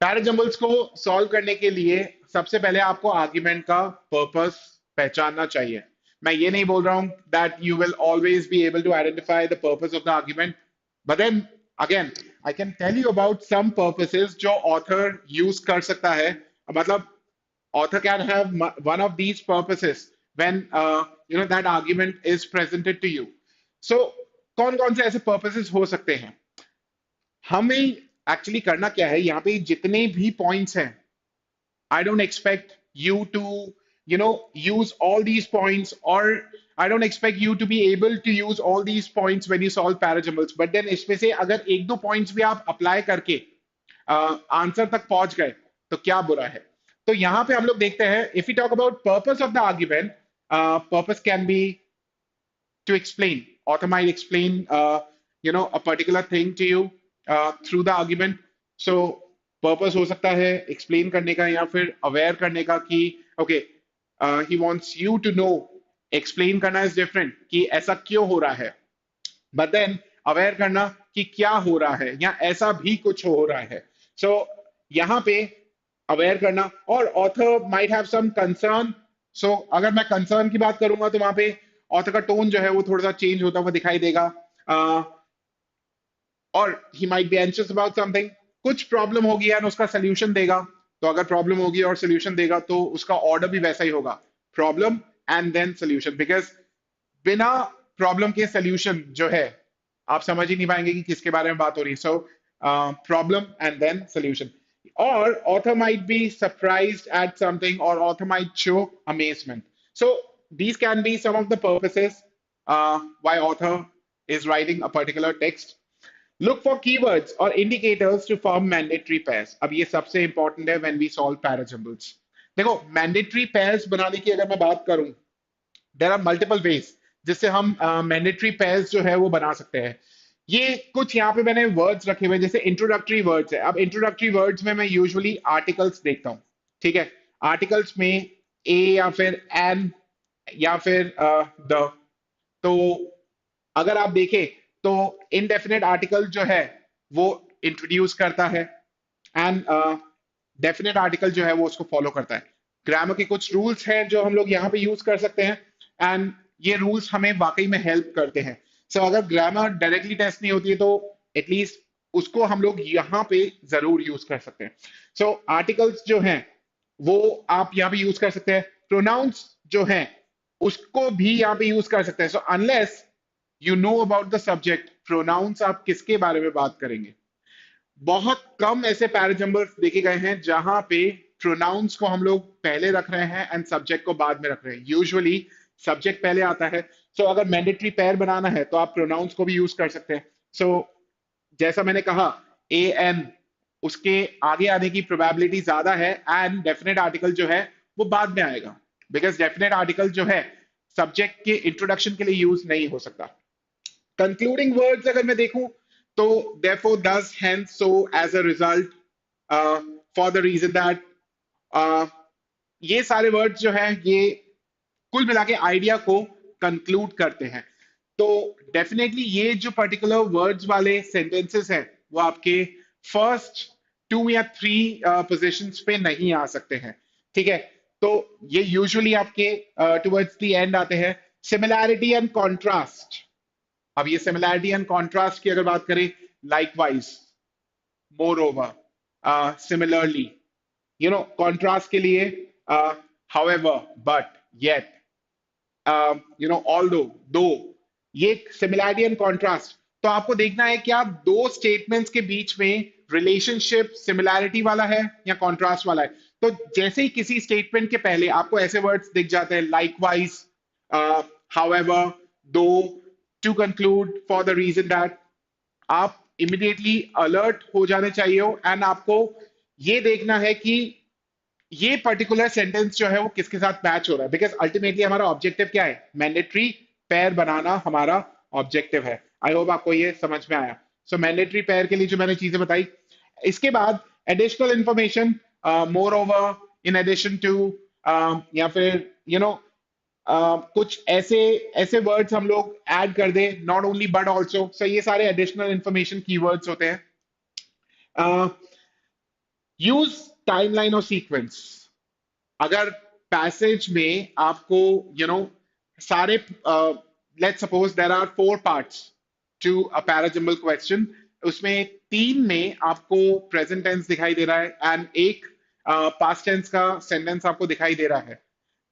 पैराजम्बल्स को सॉल्व करने के लिए सबसे पहले आपको आर्ग्यूमेंट का पर्पस पहचानना चाहिए। मैं ये नहीं बोल रहा हूं that you will always be able to identify the purpose of the argument, but then again I can tell you about some purposes जो ऑथर यूज कर सकता है। मतलब author can have one of these purposes when that argument is presented to you. So कौन कौन से ऐसे purposes हो सकते हैं? हमें एक्चुअली करना क्या है, यहाँ पे जितने भी पॉइंट्स हैं I don't expect you to use all these points, or I don't expect you to be able to use all these points when you solve parajumbles, but then इसमें से अगर एक दो पॉइंट्स भी आप अप्लाई करके answer तक पहुंच गए तो क्या बुरा है। तो यहां पे हम लोग देखते हैं, if you talk about purpose of the argument, purpose can be to explain. Author might explain, a particular thing to you through the argument. So purpose हो सकता है explain करने का या फिर aware करने का कि okay, he wants you to know. explain करना is different कि ऐसा क्यों हो रहा है, but then aware करना कि क्या हो रहा है या ऐसा भी कुछ हो रहा है। So यहाँ पे aware करना, और author might have some concern. So अगर मैं concern की बात करूंगा तो वहां पे ऑथर का टोन जो है वो थोड़ा सा चेंज होता हुआ दिखाई देगा, और he might be anxious about something. कुछ प्रॉब्लम होगी एंड उसका सोल्यूशन देगा, तो अगर प्रॉब्लम होगी और सोल्यूशन देगा तो उसका ऑर्डर भी वैसा ही होगा, problem and then solution, because बिना प्रॉब्लम के सोल्यूशन जो है आप समझ ही नहीं पाएंगे कि किसके बारे में बात हो रही है। So problem and then solution, or author might be surprised at something, or author might show amazement. So these can be some of the purposes why author is writing a particular text. Look for keywords or indicators to form mandatory pairs. अब ये सबसे important है when we solve parajumbles. देखो, mandatory pairs बनाने की अगर मैं बात करूं, there are multiple ways जिससे हम mandatory pairs जो है वो बना सकते हैं। ये कुछ यहाँ पे मैंने वर्ड्स रखे हुए जैसे इंट्रोडक्टरी वर्ड्स है। अब इंट्रोडक्टरी वर्ड्स में मैं यूजुअली आर्टिकल्स देखता हूँ। ठीक है, आर्टिकल्स में ए या फिर एन या फिर द, तो अगर आप देखें तो इनडेफिनेट आर्टिकल जो है वो इंट्रोड्यूस करता है एंड डेफिनेट आर्टिकल जो है वो उसको फॉलो करता है। ग्रामर के कुछ रूल्स हैं जो हम लोग यहाँ पे यूज कर सकते हैं एंड ये रूल्स हमें वाकई में हेल्प करते हैं। सो अगर ग्रामर डायरेक्टली टेस्ट नहीं होती है तो एटलीस्ट उसको हम लोग यहाँ पे जरूर यूज कर सकते हैं। सो आर्टिकल्स जो हैं वो आप यहाँ पे यूज कर सकते हैं। प्रोनाउंस जो हैं उसको भी यहाँ पे यूज कर सकते हैं। So unless you know about the subject, pronounce आप किसके बारे में बात करेंगे? बहुत कम ऐसे पैराजम्बर्स देखे गए हैं जहां पे प्रोनाउंस को हम लोग पहले रख रहे हैं एंड सब्जेक्ट को बाद में रख रहे हैं। यूजुअली सब्जेक्ट पहले आता है। सो अगर मैंडेटरी पेयर बनाना है तो आप प्रोनाउंस को भी यूज कर सकते हैं। सो जैसा मैंने कहा, ए एन उसके आगे आने की प्रोबेबिलिटी ज्यादा है एंड डेफिनेट आर्टिकल जो है वो बाद में आएगा, बिकॉज डेफिनेट आर्टिकल जो है सब्जेक्ट के इंट्रोडक्शन के लिए यूज नहीं हो सकता। कंक्लूडिंग वर्ड्स अगर मैं देखूं तो therefore does hence so as a result, for the reason that ये सारे वर्ड्स जो है ये कुल मिला के आइडिया को कंक्लूड करते हैं। तो डेफिनेटली ये जो पर्टिकुलर वर्ड्स वाले सेंटेंसेस हैं वो आपके फर्स्ट 2 या 3 पोजीशंस पे नहीं आ सकते हैं। ठीक है, तो ये यूजुअली आपके टुवर्ड्स द एंड आते हैं। सिमिलैरिटी एंड कॉन्ट्रास्ट, अब ये सिमिलैरिटी एंड कॉन्ट्रास्ट की अगर बात करें, likewise, more over, similarly, contrast के लिए हाउएवर, बट, येट, ऑल्दो, दो, ये सिमिलैरिटी एंड कॉन्ट्रास्ट। तो आपको देखना है कि आप दो स्टेटमेंट्स के बीच में रिलेशनशिप सिमिलैरिटी वाला है या कॉन्ट्रास्ट वाला है। तो जैसे ही किसी स्टेटमेंट के पहले आपको ऐसे वर्ड्स दिख जाते हैं, likewise, however, though, to conclude, for the reason that, आप इमिडिएटली अलर्ट हो जाने चाहिए हो एंड आपको ये देखना है कि ये पर्टिकुलर सेंटेंस जो है वो किसके साथ मैच हो रहा है, बिकॉज अल्टीमेटली हमारा ऑब्जेक्टिव क्या है? मैंडेटरी पेयर बनाना हमारा ऑब्जेक्टिव है। आई होप आपको ये समझ में आया। सो मैंडेटरी पेयर के लिए जो मैंने चीजें बताई, इसके बाद additional information, moreover, in addition to, या फिर कुछ ऐसे ऐसे वर्ड्स हम लोग ऐड कर दे, not only but also. So ये सारे एडिशनल इंफॉर्मेशन कीवर्ड्स होते हैं। यूज टाइमलाइन और सीक्वेंस। अगर पैसेज में आपको सारे, let's suppose there are 4 parts to a parajumble question, उसमें 3 में आपको प्रेजेंट टेंस दिखाई दे रहा है एंड एक पास्ट टेंस का सेंटेंस आपको दिखाई दे रहा है,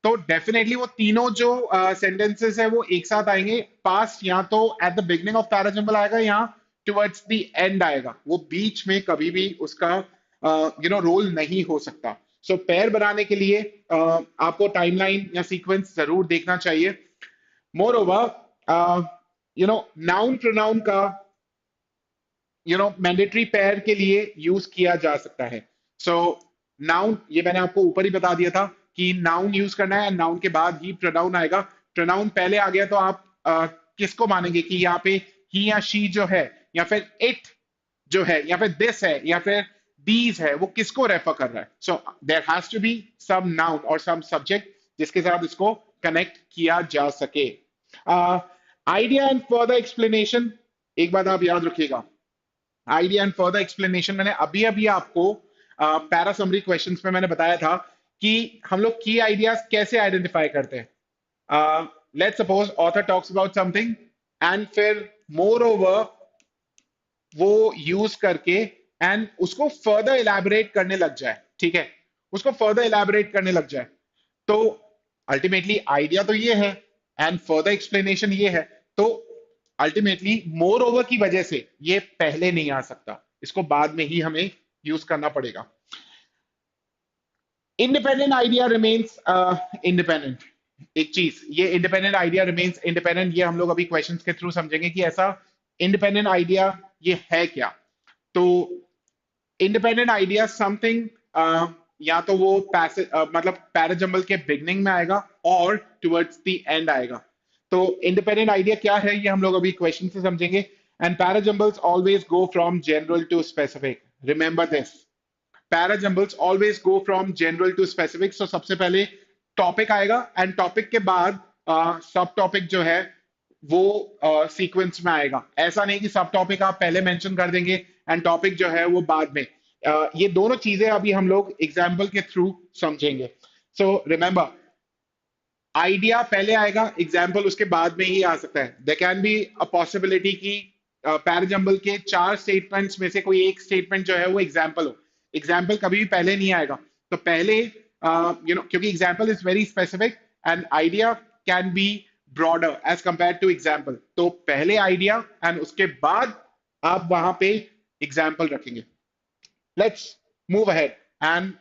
तो डेफिनेटली वो तीनों जो सेंटेंसेस है वो एक साथ आएंगे। पास्ट या तो at the beginning of parajumble आएगा या टुवर्ड्स द एंड आएगा, वो बीच में कभी भी उसका रोल नहीं हो सकता। सो पेयर बनाने के लिए आपको टाइमलाइन या सीक्वेंस जरूर देखना चाहिए। मोर ओवर, नाउन प्रोनाउन का मैंडेटरी पेयर के लिए यूज किया जा सकता है। सो नाउन, ये मैंने आपको ऊपर ही बता दिया था कि नाउन यूज करना है, नाउन के बाद ही प्रोनाउन आएगा। प्रोनाउन पहले आ गया तो आप किसको मानेंगे कि यहाँ पे ही या शी जो है, या फिर इट जो है, या फिर दिस है, या फिर दीज है, वो किसको रेफर कर रहा है? So there has to be some noun और सम सब्जेक्ट जिसके साथ इसको कनेक्ट किया जा सके। आइडिया एंड फर्दर एक्सप्लेनेशन, एक बात आप याद रखिएगा, आइडिया एंड फर्दर एक्सप्लेनेशन, मैंने अभी अभी आपको पैरा समरी क्वेश्चंस में मैंने बताया था कि हम लोग की आइडियाज कैसे आइडेंटिफाई करते हैं। Let's suppose author talks about something and फिर मोर ओवर वो यूज करके एंड उसको फर्दर इलैबोरेट करने लग जाए। ठीक है, उसको फर्दर इलैबोरेट करने लग जाए, तो अल्टीमेटली आइडिया तो ये है एंड फर्दर एक्सप्लेनेशन ये है, तो अल्टीमेटली मोर ओवर की वजह से ये पहले नहीं आ सकता, इसको बाद में ही हमें यूज करना पड़ेगा। Independent idea remains independent. एक चीज, ये इंडिपेंडेंट आइडिया रिमेन्स इंडिपेंडेंट, ये हम लोग अभी क्वेश्चंस के थ्रू समझेंगे कि ऐसा इंडिपेंडेंट आइडिया ये है क्या। तो इंडिपेंडेंट आइडिया समथिंग, या तो वो मतलब पैराजंबल के बिगनिंग में आएगा और टुवर्ड्स द एंड आएगा। तो इंडिपेंडेंट आइडिया क्या है ये हम लोग अभी क्वेश्चन से समझेंगे। And parajumbles always go from general to specific, remember this, parajumbles always go from general to specific. So सबसे पहले टॉपिक आएगा एंड टॉपिक के बाद सब टॉपिक जो है वो सीक्वेंस में आएगा। ऐसा नहीं कि सब टॉपिक आप पहले मेंशन कर देंगे एंड टॉपिक जो है वो बाद में। ये दोनों चीजें अभी हम लोग एग्जाम्पल के थ्रू समझेंगे। सो रिमेंबर, आइडिया पहले आएगा, एग्जाम्पल उसके बाद में ही आ सकता है। There can be a possibility कि पैराजंबल के 4 स्टेटमेंट्स में से कोई एक स्टेटमेंट जो है वो एग्जाम्पल हो। एग्जाम्पल कभी भी पहले नहीं आएगा। तो पहले क्योंकि example is very specific and idea can be broader as compare to example. तो पहले आइडिया एंड उसके बाद आप वहां पे एग्जाम्पल रखेंगे। Let's move ahead and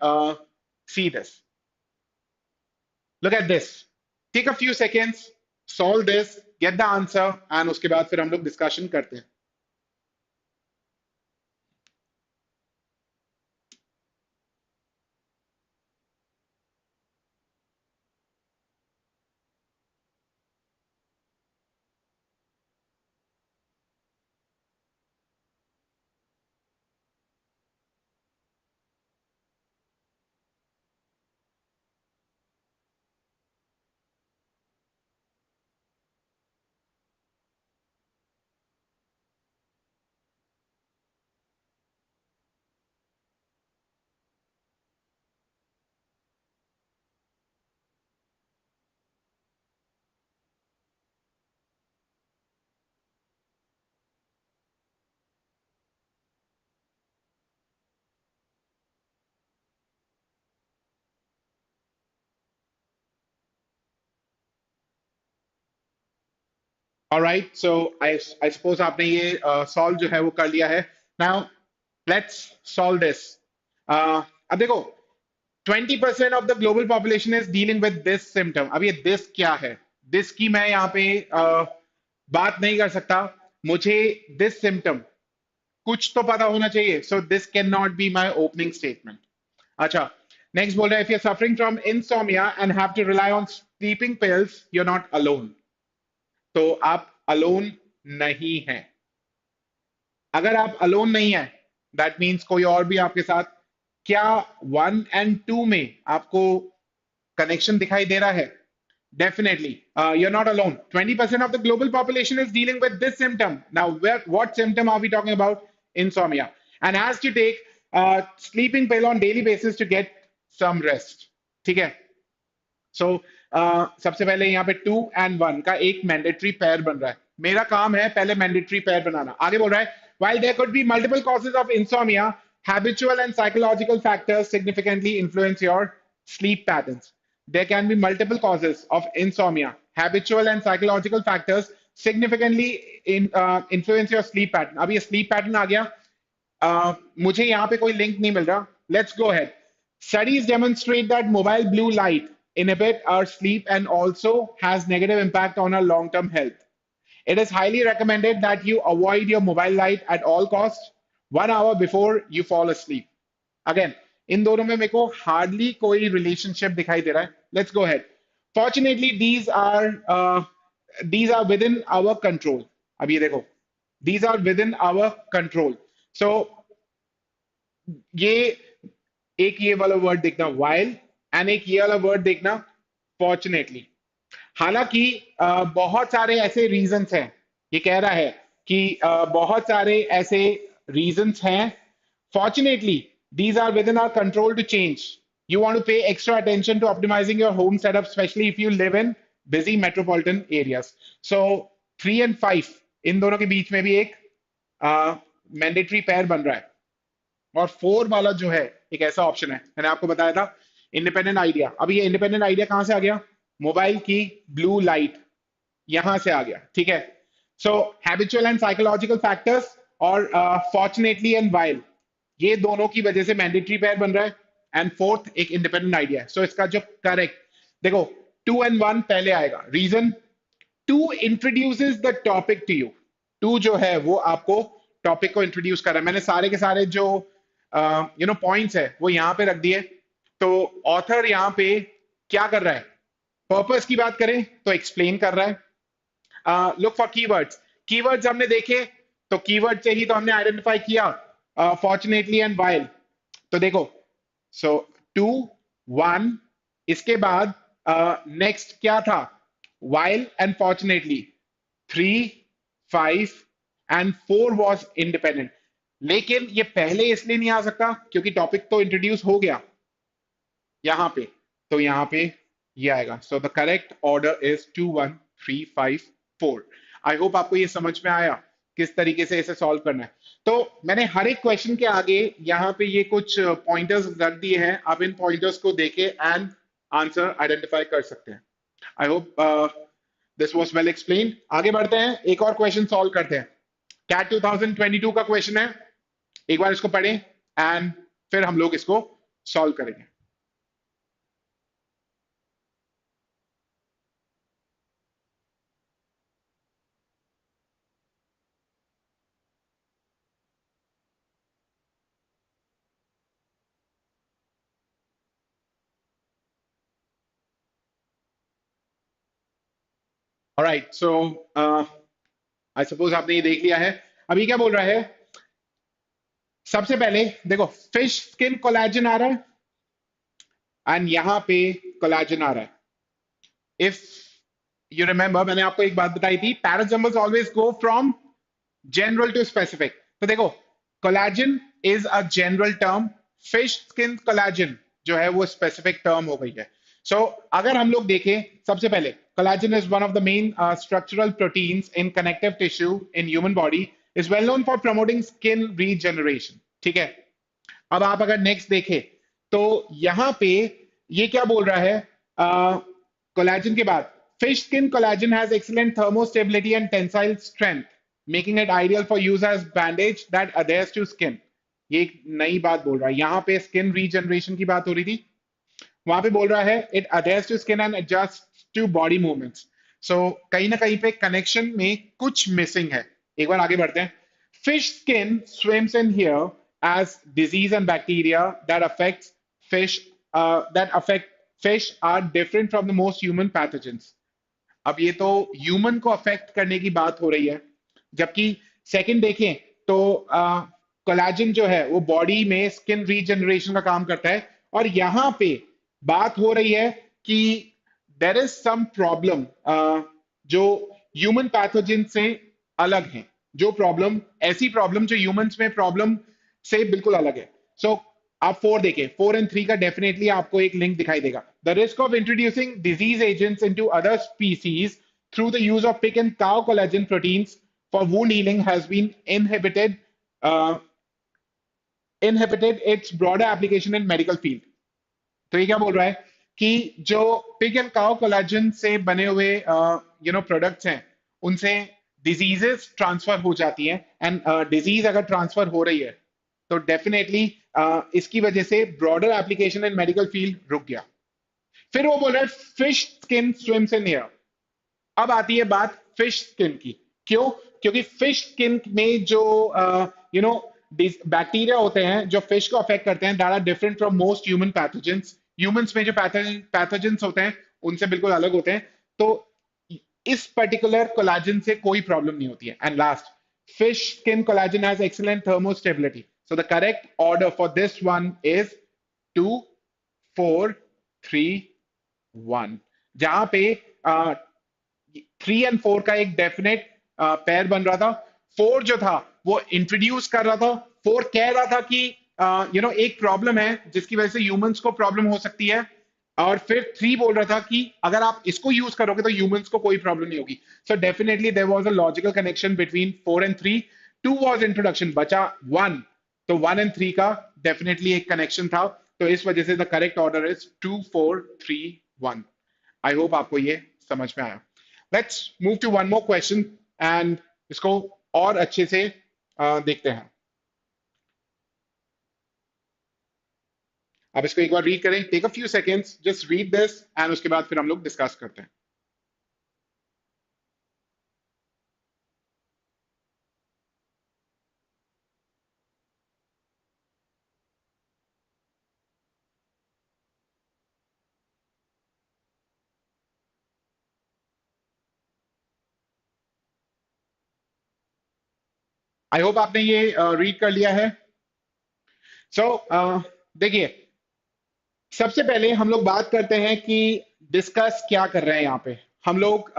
see this. Look at this. Take a few seconds, solve this, get the answer, and उसके बाद फिर हम लोग डिस्कशन करते हैं। Alright, so I suppose आपने ये सॉल्व जो है वो कर लिया है। Now let's solve this. अब देखो 20% of the global population is dealing with this symptom. अब ये this क्या है? This की मैं यहाँ पे बात नहीं कर सकता। मुझे this symptom कुछ तो पता होना चाहिए। So this cannot be my opening statement. अच्छा, नेक्स्ट बोल रहा है if you're suffering from insomnia and have to rely on sleeping pills, you're not alone. तो आप अलोन नहीं हैं। अगर आप अलोन नहीं है दैट मीन्स कोई और भी आपके साथ, क्या 1 and 2 में आपको कनेक्शन दिखाई दे रहा है? Definitely, you're not alone. 20% of the global population is dealing with this symptom. Now, what symptom are we talking about? Insomnia. And has to take sleeping pill on daily basis to get some rest. ठीक है? So, सबसे पहले यहाँ पे 2 and 1 का एक mandatory pair बन रहा है। मेरा काम है पहले मैंडेटरी पेयर बनाना। आगे बोल रहा है while there could be multiple causes of insomnia, habitual and psychological factors significantly influence your sleep patterns. There can be multiple causes of insomnia. Habitual and psychological factors significantly influence your sleep pattern. अब ये sleep pattern आ गया। मुझे यहाँ पे कोई link नहीं मिल रहा। Let's go ahead. Studies demonstrate that mobile blue light inhibit our sleep and also has negative impact on our long-term health. It is highly recommended that you avoid your mobile light at all costs 1 hour before you fall asleep. Again, इन दोनों में मेरे को hardly कोई relationship दिखाई दे रहा है। Let's go ahead. Fortunately these are within our control. अब ये देखो, these are within our control. So ये एक ये वाला वर्ड देखना while एंड एक ये वाला वर्ड देखना फॉर्चुनेटली। हालांकि बहुत सारे ऐसे रीजंस हैं, ये कह रहा है कि बहुत सारे ऐसे रीजंस हैं। Fortunately these are within our control to change. You want to pay extra attention to optimizing your home setup, especially if you live in busy metropolitan areas. So 3 and 5 इन दोनों के बीच में भी एक मैंडेटरी पेयर बन रहा है। और 4 वाला जो है एक ऐसा ऑप्शन है, मैंने आपको बताया था इंडिपेंडेंट आइडिया। अब ये इंडिपेंडेंट आइडिया कहां से आ गया? मोबाइल की ब्लू लाइट यहां से आ गया। ठीक है, सो हैबिचुअल एंड साइकोलॉजिकल फैक्टर्स और फॉर्चुनेटली एंड वाइल, ये दोनों की वजह से मैंडेटरी पेयर बन रहा है। एंड फोर्थ एक इंडिपेंडेंट आइडिया है। सो इसका जो करेक्ट देखो 2 and 1 पहले आएगा। Reason 2 introduces the topic to you. 2 जो है वो आपको टॉपिक को इंट्रोड्यूस कर रहा है। मैंने सारे के सारे जो पॉइंट्स है वो यहां पे रख दिए। तो ऑथर यहां पे क्या कर रहा है? पर्पस की बात करें तो एक्सप्लेन कर रहा है। Look for keywords. कीवर्ड्स हमने देखे तो कीवर्ड से ही तो हमने आइडेंटिफाई किया फॉर्चुनेटली एंड वाइल। तो देखो, सो 2 1 इसके बाद नेक्स्ट क्या था? While and fortunately. 3 5 and 4 was independent. लेकिन ये पहले इसलिए नहीं आ सकता क्योंकि टॉपिक तो इंट्रोड्यूस हो गया यहां पे। तो यहां पे ये आएगा। So the correct order is 2 1 3 5 4। I hope आपको ये समझ में आया। किस तरीके से इसे सॉल्व करना है। तो मैंने हर एक क्वेश्चन के आगे यहाँ पे ये कुछ पॉइंटर्स रख दिए हैं, आप इन पॉइंटर्स को देके एंड आंसर आइडेंटिफाई कर सकते हैं। I hope this was well explained. आगे बढ़ते हैं, एक और क्वेश्चन सॉल्व करते हैं। कैट 2022 का क्वेश्चन है, एक बार इसको पढ़ें एंड फिर हम लोग इसको सॉल्व करेंगे। ऑलराइट, सो आई सपोज आपने ये देख लिया है। अभी क्या बोल रहा है, सबसे पहले देखो फिश स्किन कोलेजन आ रहा है एंड यहां पे कोलेजन आ रहा है। इफ यू रिमेंबर, मैंने आपको एक बात बताई थी, parajumbles always go from general to specific. तो देखो, collagen is a general term, fish skin collagen जो है वो स्पेसिफिक टर्म हो गई है। सो अगर हम लोग देखें, सबसे पहले collagen is one of the main structural proteins in connective tissue in human body, is well known for promoting skin regeneration. ठीक है, अब आप अगर नेक्स्ट देखें तो यहां पे ये क्या बोल रहा है, कोलेजन के बाद fish skin collagen has excellent thermostability and tensile strength, making it ideal for use as bandage that adheres to skin. ये एक नई बात बोल रहा है, यहां पे स्किन रीजनरेशन की बात हो रही थी, वहां पे बोल रहा है it adheres to skin and adjust to body movements. So कहीं ना कहीं पे कनेक्शन में कुछ मिसिंग है। एक बार आगे बढ़ते हैं। Fish skin swims in here as disease and bacteria that affects fish that affect fish are different from the most human pathogens। अब ये तो ह्यूमन को अफेक्ट करने की बात हो रही है, जबकि सेकंड देखें तो कोलेजन जो है वो बॉडी में स्किन रीजनरेशन का काम करता है, और यहां पे बात हो रही है कि देर इज सम प्रॉब्लम जो ह्यूमन पैथोजन से अलग है, जो प्रॉब्लम, ऐसी प्रॉब्लम जो ह्यूमंस में प्रॉब्लम से बिल्कुल अलग है। सो आप 4 देखें, 4 एंड 3 का डेफिनेटली आपको एक लिंक दिखाई देगा। The risk of introducing disease agents into other species through the use of pig and cow collagen proteins for wound healing has been uh, inhibited its broader application in medical field। तो ये क्या बोल रहा है कि जो pig and cow collagen से बने हुए प्रोडक्ट्स हैं, उनसे डिजीजेस ट्रांसफर हो जाती हैं, एंड डिजीज अगर ट्रांसफर हो रही है तो डेफिनेटली इसकी वजह से broader application in medical field रुक गया। फिर वो बोल रहा है fish skin swims in air. अब आती है बात फिश स्किन की। क्यों? क्योंकि फिश स्किन में जो यू नो बैक्टीरिया होते हैं जो फिश को अफेक्ट करते हैं, that are different from most human pathogens. Humans में जो पैथोजेंस होते हैं उनसे बिल्कुल अलग होते हैं, तो इस पर्टिकुलर कोलेजन से कोई प्रॉब्लम नहीं होती है। And last, fish skin collagen has excellent thermostability, so the correct order for this one is 2 4 3 1, जहां पे 3 एंड 4 का एक डेफिनेट पेयर बन रहा था। 4 जो था वो इंट्रोड्यूस कर रहा था, 4 कह रहा था कि एक प्रॉब्लम है जिसकी वजह से ह्यूमंस को प्रॉब्लम हो सकती है, और फिर 3 बोल रहा था कि अगर आप इसको यूज करोगे तो ह्यूमंस को कोई प्रॉब्लम नहीं होगी। So definitely there was a logical connection between 4 and 3। 2 was introduction, बचा 1, तो 1 एंड 3 का डेफिनेटली एक कनेक्शन था। तो इस वजह से the correct order is 2 4 3 1। I hope आपको ये समझ में आया। Let's move to one more question and इसको और अच्छे से देखते हैं। आप इसको एक बार रीड करें, take a few seconds, just read this and उसके बाद फिर हम लोग डिस्कस करते हैं। आई होप आपने ये रीड कर लिया है। सो देखिए, सबसे पहले हम लोग बात करते हैं कि डिस्कस क्या कर रहे हैं यहाँ पे। हम लोग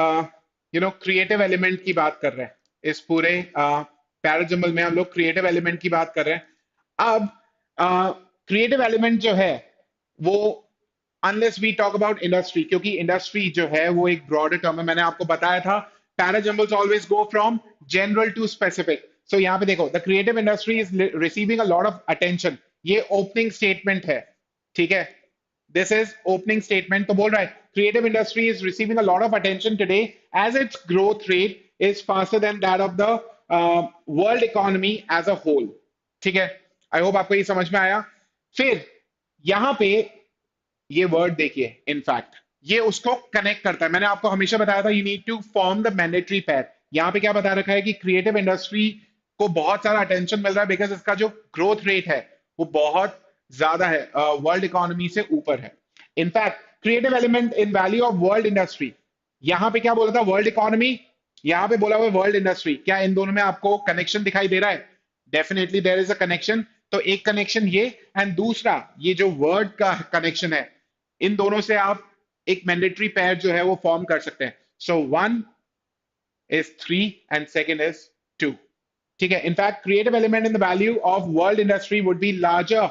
क्रिएटिव एलिमेंट की बात कर रहे हैं, इस पूरे पैराजम्बल में हम लोग क्रिएटिव एलिमेंट की बात कर रहे हैं। अब क्रिएटिव एलिमेंट जो है वो, unless we talk about industry, क्योंकि इंडस्ट्री जो है वो एक ब्रॉडर टर्म है, मैंने आपको बताया था parajumbles always go from general to specific. So यहाँ पे देखो, the creative industry is receiving a lot of attention, ये ओपनिंग स्टेटमेंट है, ठीक है। दिस इज ओपनिंग स्टेटमेंट, तो बोल रहा है creative industry is receiving a lot of attention today as its growth rate is faster than that of the world economy as a whole, ठीक है। आई होप आपको ये समझ में आया। फिर यहां पे ये वर्ड देखिए, इनफैक्ट ये उसको कनेक्ट करता है। मैंने आपको हमेशा बताया था, you need to form the mandatory pair. यहाँ पे क्या बता रखा है कि क्रिएटिव इंडस्ट्री को बहुत सारा अटेंशन मिल रहा है बिकॉज इसका जो ग्रोथ रेट है वो बहुत ज्यादा है, वर्ल्ड इकोनॉमी से ऊपर है। In fact creative element in value of world industry, यहां पे क्या बोला था, वर्ल्ड इकोनॉमी, यहां पे बोला हुआ वर्ल्ड इंडस्ट्री। क्या इन दोनों में आपको कनेक्शन दिखाई दे रहा है? Definitely there is a connection. तो एक कनेक्शन ये, एंड दूसरा ये जो वर्ड का कनेक्शन है, इन दोनों से आप एक मैंडेटरी पेयर जो है वो फॉर्म कर सकते हैं। So one is three and second is two, ठीक है। In fact creative element in the value of world industry would be larger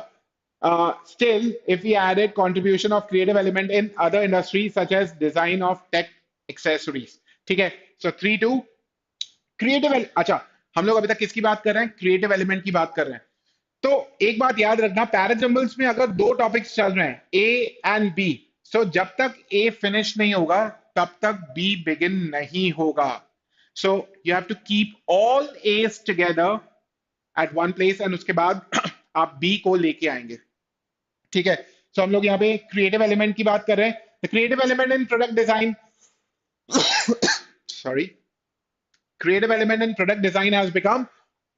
still if we added contribution of creative element in other industries such as design of tech accessories, ठीक है। So three to creative, अच्छा हम लोग अभी तक किसकी बात कर रहे हैं? क्रिएटिव एलिमेंट की बात कर रहे हैं। तो एक बात याद रखना, पैराजम्बल्स में अगर दो टॉपिक्स चल रहे हैं, ए एंड बी, सो जब तक ए फिनिश नहीं होगा तब तक बी बिगिन नहीं होगा। So you have to keep all S together at one place and उसके बाद आप बी को लेके आएंगे, ठीक है। सो हम लोग यहाँ पे क्रिएटिव एलिमेंट की बात कर रहे हैं। The creative element in product design, sorry, creative element in product design has become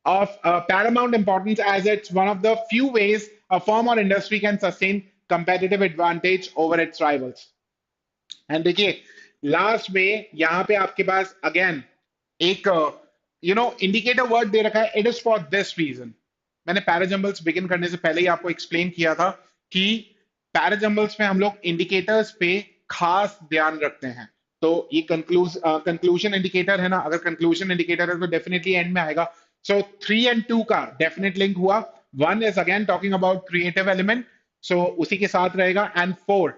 of paramount importance as it's one of the few ways a firm or industry can sustain competitive advantage over its rivals. And देखिए last में यहां पे आपके पास again एक indicator word दे रखा है, it is for this reason. मैंने पैराजम्बल्स बिगिन करने से पहले ही आपको एक्सप्लेन किया था कि पैराजम्बल्स में हम लोग इंडिकेटर्स पे खास ध्यान रखते हैं। तो ये कंक्लूजन इंडिकेटर है ना, अगर कंक्लूजन इंडिकेटर है तो डेफिनेटली एंड में आएगा। सो थ्री एंड टू का डेफिनेट लिंक हुआ। One is again talking about creative element, so उसी के साथ रहेगा, and four,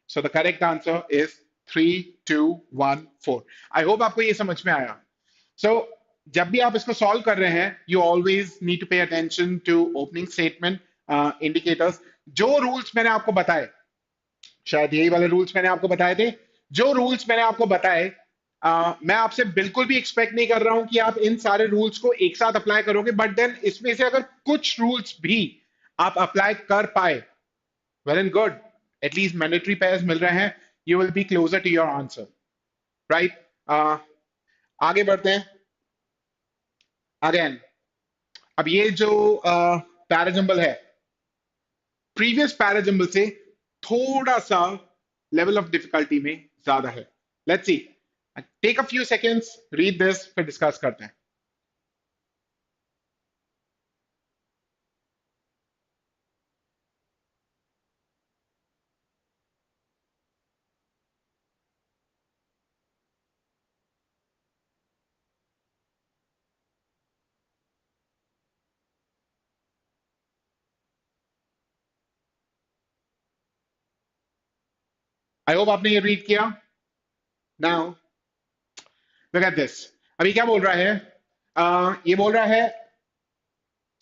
so the correct answer is 3, 2, 1, 4. I hope आपको ये समझ में आया। So जब भी आप इसको सॉल्व कर रहे हैं, you always need to pay attention to opening statement, indicators। जो रूल्स मैंने आपको बताए, शायद यही वाले रूल्स मैंने आपको बताए थे, जो रूल्स मैंने आपको बताए, मैं आपसे बिल्कुल भी एक्सपेक्ट नहीं कर रहा हूं कि आप इन सारे रूल्स को एक साथ अप्लाई करोगे, बट देन इसमें से अगर कुछ रूल्स भी आप अप्लाई कर पाए, well and good, at least mandatory pairs मिल रहे हैं, you will be closer to your answer, right? आगे बढ़ते हैं। अगेन अब ये जो पैराजम्बल है, प्रीवियस पैराजम्बल से थोड़ा सा लेवल ऑफ डिफिकल्टी में ज्यादा है। Let's see, take a few seconds, read this, फिर डिस्कस करते हैं। आई होप आपने ये रीड किया। Now look at this. अभी क्या बोल रहा है? ये बोल रहा है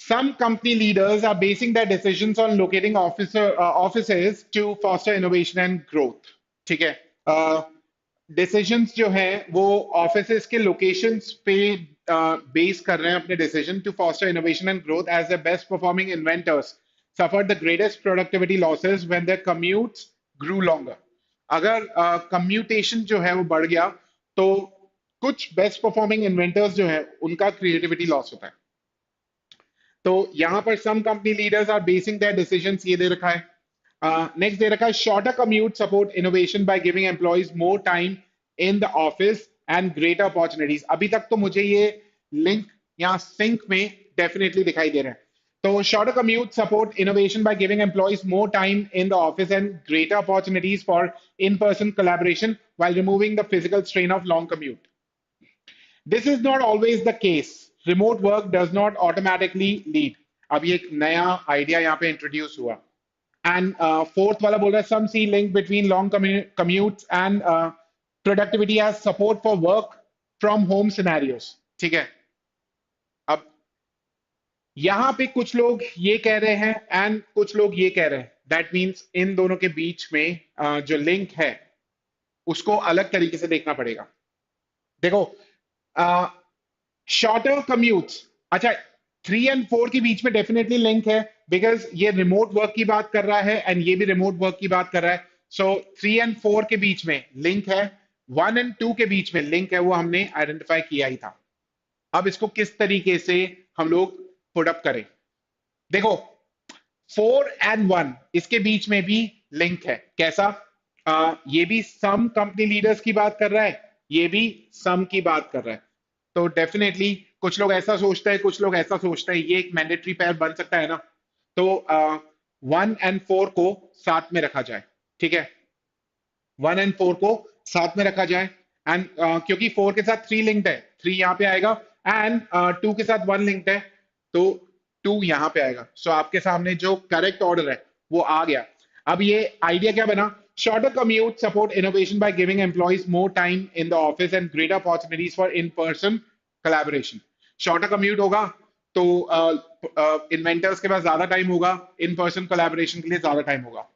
some company leaders are basing their decisions on locating offices to foster innovation and growth, ठीक है। डिसीजंस जो है वो ऑफिसेस के लोकेशंस पे बेस कर रहे हैं अपने decision, to foster innovation and growth as the best performing inventors suffered the greatest productivity losses when their commutes grew longer। अगर कम्यूटेशन जो है वो बढ़ गया तो कुछ बेस्ट परफॉर्मिंग इन्वेंटर्स जो है उनका क्रिएटिविटी लॉस होता है। तो यहां पर some company leaders are basing their decisions, ये दे रखा है। नेक्स्ट दे रखा है shorter commute support innovation by giving employees more time in the office and greater opportunities. अभी तक तो मुझे ये लिंक यहाँ सिंक में डेफिनेटली दिखाई दे रहा है। तो shorter commute support innovation by giving employees more time in the office and greater opportunities for in-person collaboration while removing the physical strain of long commute. This is not always the case. Remote work does not automatically lead. अब ये एक नया idea यहाँ पे introduce हुआ। And fourth वाला बोल रहा है some see link between long commutes and productivity as support for work from home scenarios. ठीक है। अब यहां पे कुछ लोग ये कह रहे हैं एंड कुछ लोग ये कह रहे हैं, दैट मीन्स इन दोनों के बीच में जो लिंक है उसको अलग तरीके से देखना पड़ेगा। देखो, शॉर्टर कम्यूट्स, अच्छा, 3 और 4 के बीच में डेफिनेटली लिंक है, बिकॉज ये रिमोट वर्क की बात कर रहा है एंड ये भी रिमोट वर्क की बात कर रहा है। सो 3 और 4 के बीच में लिंक है, 1 और 2 के बीच में लिंक है, वो हमने आइडेंटिफाई किया ही था। अब इसको किस तरीके से हम लोग पुट अप करें? देखो, 4 और 1 इसके बीच में भी लिंक है। कैसा? ये भी सम कंपनी लीडर्स की बात कर रहा है, ये भी सम की बात कर रहा है। तो डेफिनेटली कुछ लोग ऐसा सोचते हैं, कुछ लोग ऐसा सोचते हैं, ये एक मैंडेटरी पेयर बन सकता है ना। तो 1 और 4 को साथ में रखा जाए, ठीक है। 1 और 4 को साथ में रखा जाए एंड क्योंकि 4 के साथ 3 लिंक्ड है, 3 यहाँ पे आएगा एंड 2 के साथ 1 लिंक्ड है, तो 2 यहाँ पे आएगा। सो आपके सामने जो करेक्ट ऑर्डर है वो आ गया। अब ये आइडिया क्या बना? Shorter commute support innovation by giving employees more time in the office and greater opportunities for in person collaboration. Shorter commute होगा तो इन्वेंटर्स के पास ज्यादा टाइम होगा, इन पर्सन कोलैबोरेशन के लिए ज्यादा टाइम होगा।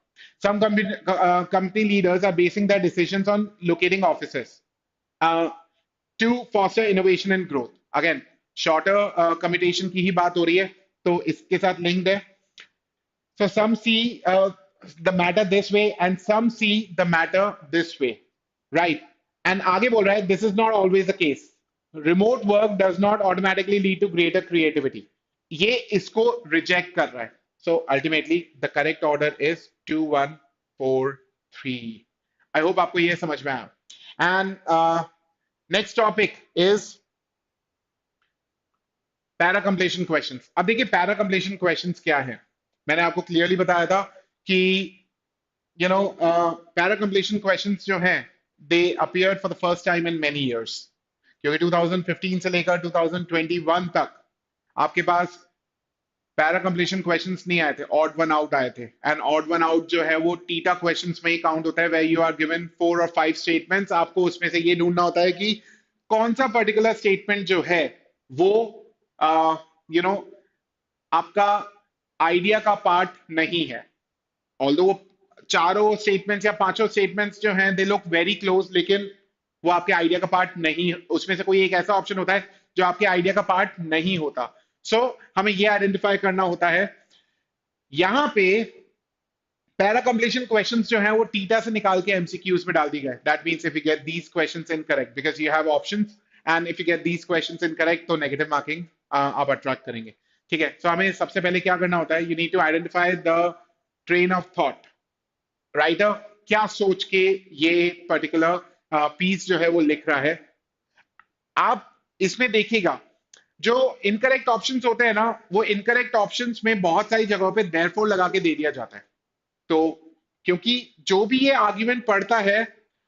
Some company leaders are basing their decisions on locating offices uh, to foster innovation and growth. Again, shorter commutation की ही बात हो रही है, तो इसके साथ linked है। So some see the matter this way and some see the matter this way, right? And आगे बोल रहा है, this is not always the case. Remote work does not automatically lead to greater creativity. ये इसको reject कर रहा है. So ultimately, the correct order is 2, 1, 4, 3. I hope आपको ये समझ में आया. And next topic is para completion questions. अब देखिए पैरा कंप्लीशन क्वेश्चंस क्या है, मैंने आपको क्लियरली बताया था कि पैरा कंप्लीशन क्वेश्चंस जो हैं they appeared for the first time in many years, क्योंकि 2015 से लेकर 2021 तक आपके पास पैरा कंप्लीशन क्वेश्चंस नहीं आए थे, ऑड वन आउट आए थे। एंड ऑड वन आउट जो है वो टीटा क्वेश्चंस में ही काउंट होता है, वेयर यू आर गिवन 4 और 5 स्टेटमेंट्स, आपको उसमें से ये ढूंढना होता है कि कौन सा पर्टिकुलर स्टेटमेंट जो है वो यू नो आपका आइडिया का पार्ट नहीं है। ऑल्दो वो चारों स्टेटमेंट्स या पांचों स्टेटमेंट्स जो हैं दे लुक वेरी क्लोज, लेकिन वो आपके आइडिया का पार्ट नहीं, उसमें से कोई एक ऐसा ऑप्शन होता है जो आपके आइडिया का पार्ट नहीं होता। सो हमें ये आइडेंटिफाई करना होता है। यहां पे पैरा कंप्लीशन क्वेश्चंस जो हैं वो टीटा से निकाल के एमसीक्यूज में डाल दी गए। That means if you get these questions incorrect, because you have options, and if you get these questions incorrect तो नेगेटिव मार्किंग आप अट्रैक्ट करेंगे, ठीक है। सो हमें सबसे पहले क्या करना होता है, you need to identify the train of thought. Writer क्या सोच के ये पर्टिकुलर पीस जो है वो लिख रहा है। आप इसमें देखिएगा जो इनकरेक्ट ऑप्शंस होते हैं ना, वो इनकरेक्ट ऑप्शंस में बहुत सारी जगहों पे देयरफॉर लगा के दे दिया जाता है। तो क्योंकि जो भी ये आर्ग्यूमेंट पढ़ता है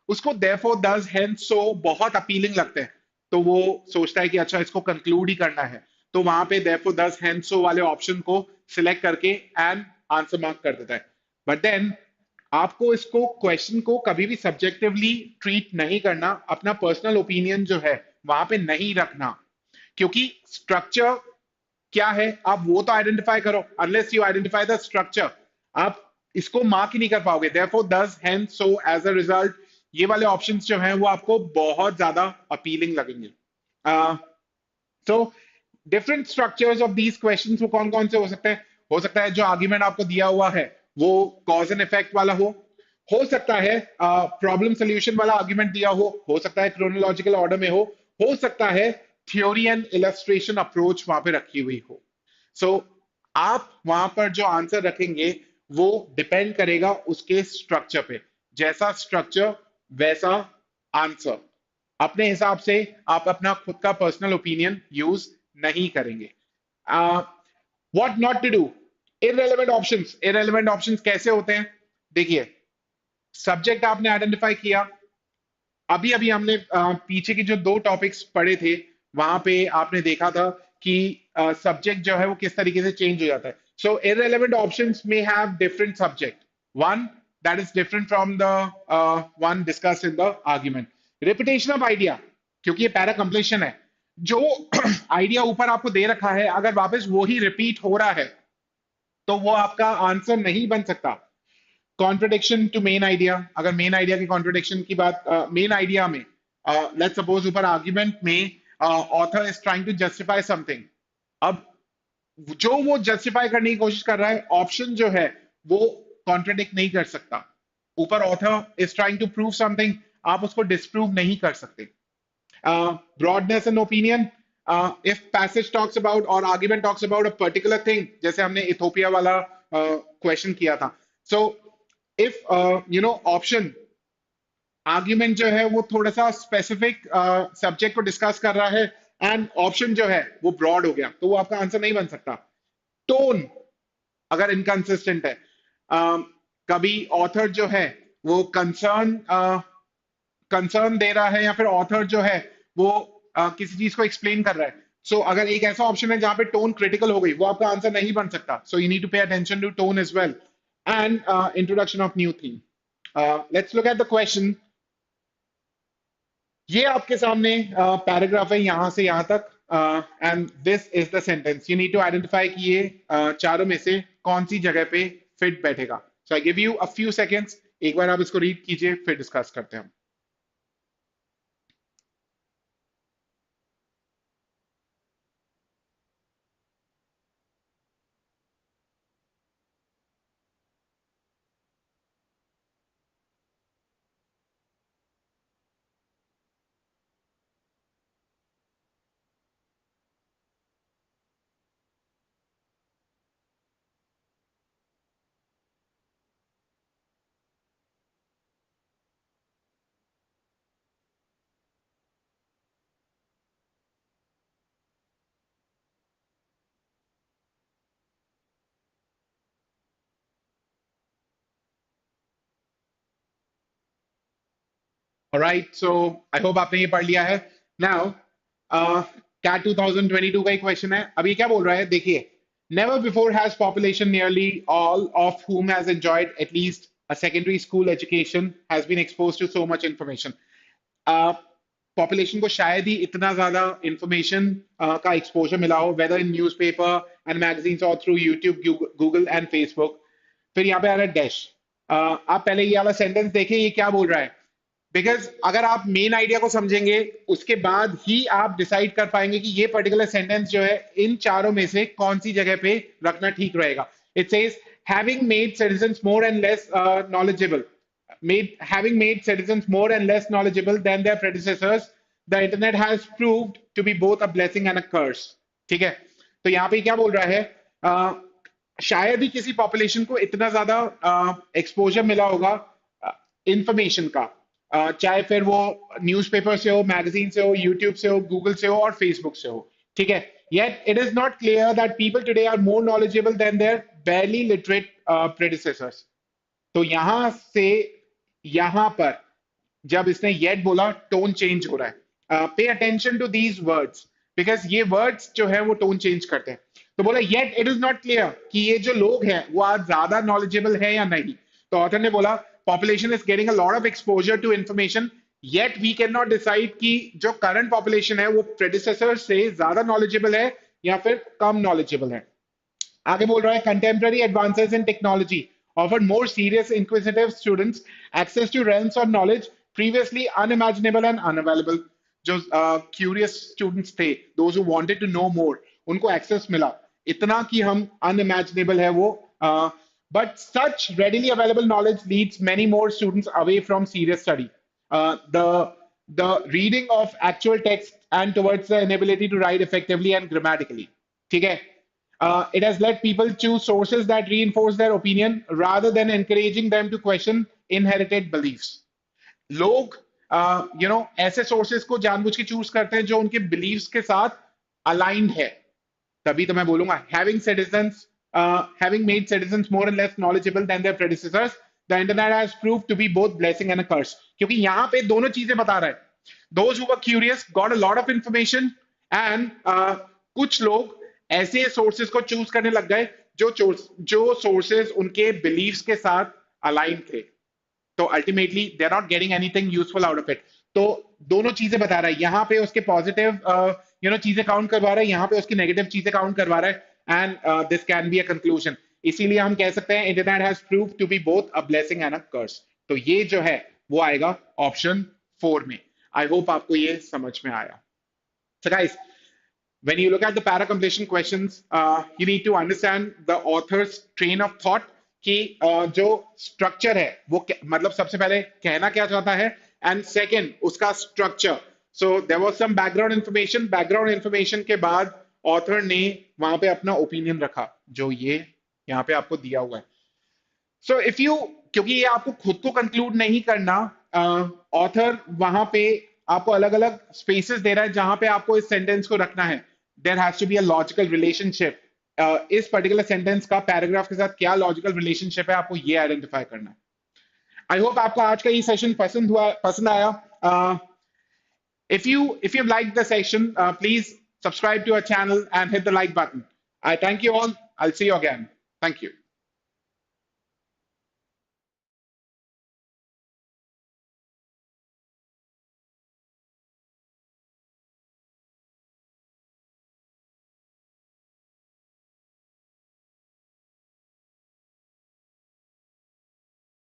उसको देयरफॉर डज हेंस सो बहुत अपीलिंग लगते हैं, तो वो सोचता है कि अच्छा इसको कंक्लूड ही करना है, तो वहां पे देयरफॉर डज हेंस सो वाले ऑप्शन को सिलेक्ट करके एंड आंसर मार्क कर देता है। बट देन आपको इसको क्वेश्चन को कभी भी सब्जेक्टिवली ट्रीट नहीं करना, अपना पर्सनल ओपिनियन जो है वहां पे नहीं रखना, क्योंकि स्ट्रक्चर क्या है आप वो तो आइडेंटिफाई करो। Unless you identify the structure आप इसको मार्क ही नहीं कर पाओगे। Therefore does hence so as a result ये वाले ऑप्शंस जो हैं वो आपको बहुत ज्यादा अपीलिंग लगेंगे। So different structures of these questions वो कौन कौन से हो सकता है जो आर्ग्यूमेंट आपको दिया हुआ है वो कॉज एंड इफेक्ट वाला हो सकता है प्रॉब्लम सोल्यूशन वाला आर्ग्यूमेंट दिया हो सकता है क्रोनोलॉजिकल ऑर्डर में हो सकता है थ्योरी एंड इलस्ट्रेशन अप्रोच वहां पे रखी हुई हो। सो आप वहां पर जो आंसर रखेंगे वो डिपेंड करेगा उसके स्ट्रक्चर पे, जैसा स्ट्रक्चर वैसा आंसर। अपने हिसाब से आप अपना खुद का पर्सनल ओपिनियन यूज नहीं करेंगे। What not to do, irrelevant options कैसे होते हैं? देखिए, सब्जेक्ट आपने आइडेंटिफाई किया, अभी अभी हमने पीछे की जो 2 टॉपिक्स पढ़े थे वहां पे आपने देखा था कि सब्जेक्ट जो है वो किस तरीके से चेंज हो जाता है। So irrelevant options may have different subject, one that is different from the one discussed in the argument. Repetition of idea, क्योंकि ये पैरा कंप्लीशन है, जो आइडिया ऊपर आपको दे रखा है अगर वापस वो ही रिपीट हो रहा है तो वो आपका आंसर नहीं बन सकता। कॉन्ट्रडिक्शन टू मेन आइडिया, अगर मेन आइडिया की कॉन्ट्रडिक्शन की बात, मेन आइडिया में लेट्स सपोज ऊपर आर्ग्यूमेंट में author is trying to justify something, अब जो वो जस्टिफाई करने की कोशिश कर रहा है ऑप्शन जो है वो कॉन्ट्रडिक्ट नहीं कर सकता। ऊपर author is trying to prove something, आप उसको डिस्प्रूव नहीं कर सकते। broadness and opinion, if passage talks about or argument talks about a particular thing, जैसे हमने इथोपिया वाला क्वेश्चन किया था, so if option आर्ग्यूमेंट जो है वो थोड़ा सा स्पेसिफिक सब्जेक्ट को डिस्कस कर रहा है एंड ऑप्शन जो है वो ब्रॉड हो गया तो वो आपका आंसर नहीं बन सकता। टोन अगर इनकंसिस्टेंट है, कभी ऑथर जो है वो कंसर्न दे रहा है या फिर ऑथर जो है वो किसी चीज को एक्सप्लेन कर रहा है, सो अगर एक ऐसा ऑप्शन है जहां पे टोन क्रिटिकल हो गई वो आपका आंसर नहीं बन सकता। So you need to pay attention to tone as well and introduction of new theme. Let's look at the question. ये आपके सामने पैराग्राफ है यहां से यहां तक and this is the sentence. You need to identify कि ये चारों में से कौन सी जगह पे फिट बैठेगा। So I give you a few seconds, एक बार आप इसको रीड कीजिए फिर डिस्कस करते हैं हम। ऑलराइट, सो आई होप आपने ये पढ़ लिया है। नाउ कैट 2022 का एक क्वेश्चन है। अब ये क्या बोल रहा है देखिए, never before has population nearly all of whom has enjoyed at least a secondary school education has been exposed to so much information। Population को शायद ही इतना ज्यादा इंफॉर्मेशन का एक्सपोजर मिला हो, whether in newspaper and magazines और through YouTube, Google and Facebook. फिर यहाँ पे आ रहा है डैश। आप पहले ये वाला सेंटेंस देखिए ये क्या बोल रहा है, बिकॉज अगर आप मेन आइडिया को समझेंगे उसके बाद ही आप डिसाइड कर पाएंगे कि ये पर्टिकुलर सेंटेंस जो है इन चारों में से कौन सी जगह पे रखना ठीक रहेगा। It says having made citizens more and less knowledgeable, having made citizens more and less knowledgeable than their predecessors, the internet has proved to be both a blessing and a curse। ठीक है, तो यहाँ पे क्या बोल रहा है, शायद ही किसी पॉपुलेशन को इतना ज्यादा एक्सपोजर मिला होगा इंफॉर्मेशन का, चाहे फिर वो न्यूज़पेपर से हो, मैगजीन से हो, यूट्यूब से हो, गूगल से हो और फेसबुक से हो। ठीक है, yet it is not clear that people today are more knowledgeable than their barely literate predecessors। तो यहां से यहां पर जब इसने येट बोला टोन चेंज हो रहा है। Pay attention to these words because ये वर्ड्स जो है वो टोन चेंज करते हैं। तो बोला yet it is not clear कि ये जो लोग हैं वो आज ज्यादा नॉलेजेबल है या नहीं। तो ऑथर ने बोला population is getting a lot of exposure to information, yet we can not decide कि जो करंट पॉपुलेशन है वो प्रेडिसेसर से ज्यादा नॉलेजेबल है या फिर कम नॉलेजेबल है। आगे बोल रहा है contemporary advances in technology offered more serious inquisitive students access to realms of knowledge previously unimaginable and unavailable। जो क्यूरियस स्टूडेंट्स थे, those who wanted to know more, उनको एक्सेस मिला इतना कि हम unimaginable है वो, but such readily available knowledge leads many more students away from serious study, the reading of actual text and towards the inability to write effectively and grammatically। ठीक है, it has let people choose sources that reinforce their opinion rather than encouraging them to question inherited beliefs। लोग ऐसे sources को जानबूझ के choose करते हैं जो उनके बिलीव्स के साथ अलाइंड है। तभी तो मैं बोलूंगा having made citizens more and less knowledgeable than their predecessors, the internet has proved to be both blessing and a curse। क्योंकि यहां पे दोनों चीजें बता रहा है, those who were curious got a lot of information and कुछ लोग ऐसे सोर्सेज को चूज करने लग गए जो सोर्सेज उनके बिलीव्स के साथ अलाइन थे। तो ultimately they are not getting anything useful out of it. तो दोनों चीजें बता रहा है, यहाँ पे उसके पॉजिटिव चीजें काउंट करवा रहा है, यहाँ पे उसकी नेगेटिव चीजें काउंट करवा रहा है, and this can be a conclusion. इसीलिए हम कह सकते हैं internet has prove to be both a blessing and a curse. तो ये जो है वो आएगा ऑप्शन 4 में। आई होप आपको ये समझ में आया। So guys, when you look at the para completion questions, you need to understand the author's train of thought कि जो स्ट्रक्चर है वो मतलब सबसे पहले कहना क्या चाहता है, एंड सेकंड उसका structure. So there was some background information के बाद ऑथर ने वहां पे अपना ओपिनियन रखा, जो ये यहाँ पे आपको दिया हुआ है। सो इफ यू, क्योंकि ये आपको खुद को कंक्लूड नहीं करना, ऑथर वहां पे आपको अलग अलग स्पेसेस दे रहा है जहां पे आपको इस सेंटेंस को रखना है। There has to be a logical relationship. इस पर्टिकुलर सेंटेंस का पैराग्राफ के साथ क्या लॉजिकल रिलेशनशिप है, आपको ये आइडेंटिफाई करना है। आई होप आपको आज का ये सेशन पसंद आया। If you like the session, please subscribe to our channel and hit the like button. I thank you all. I'll see you again. Thank you.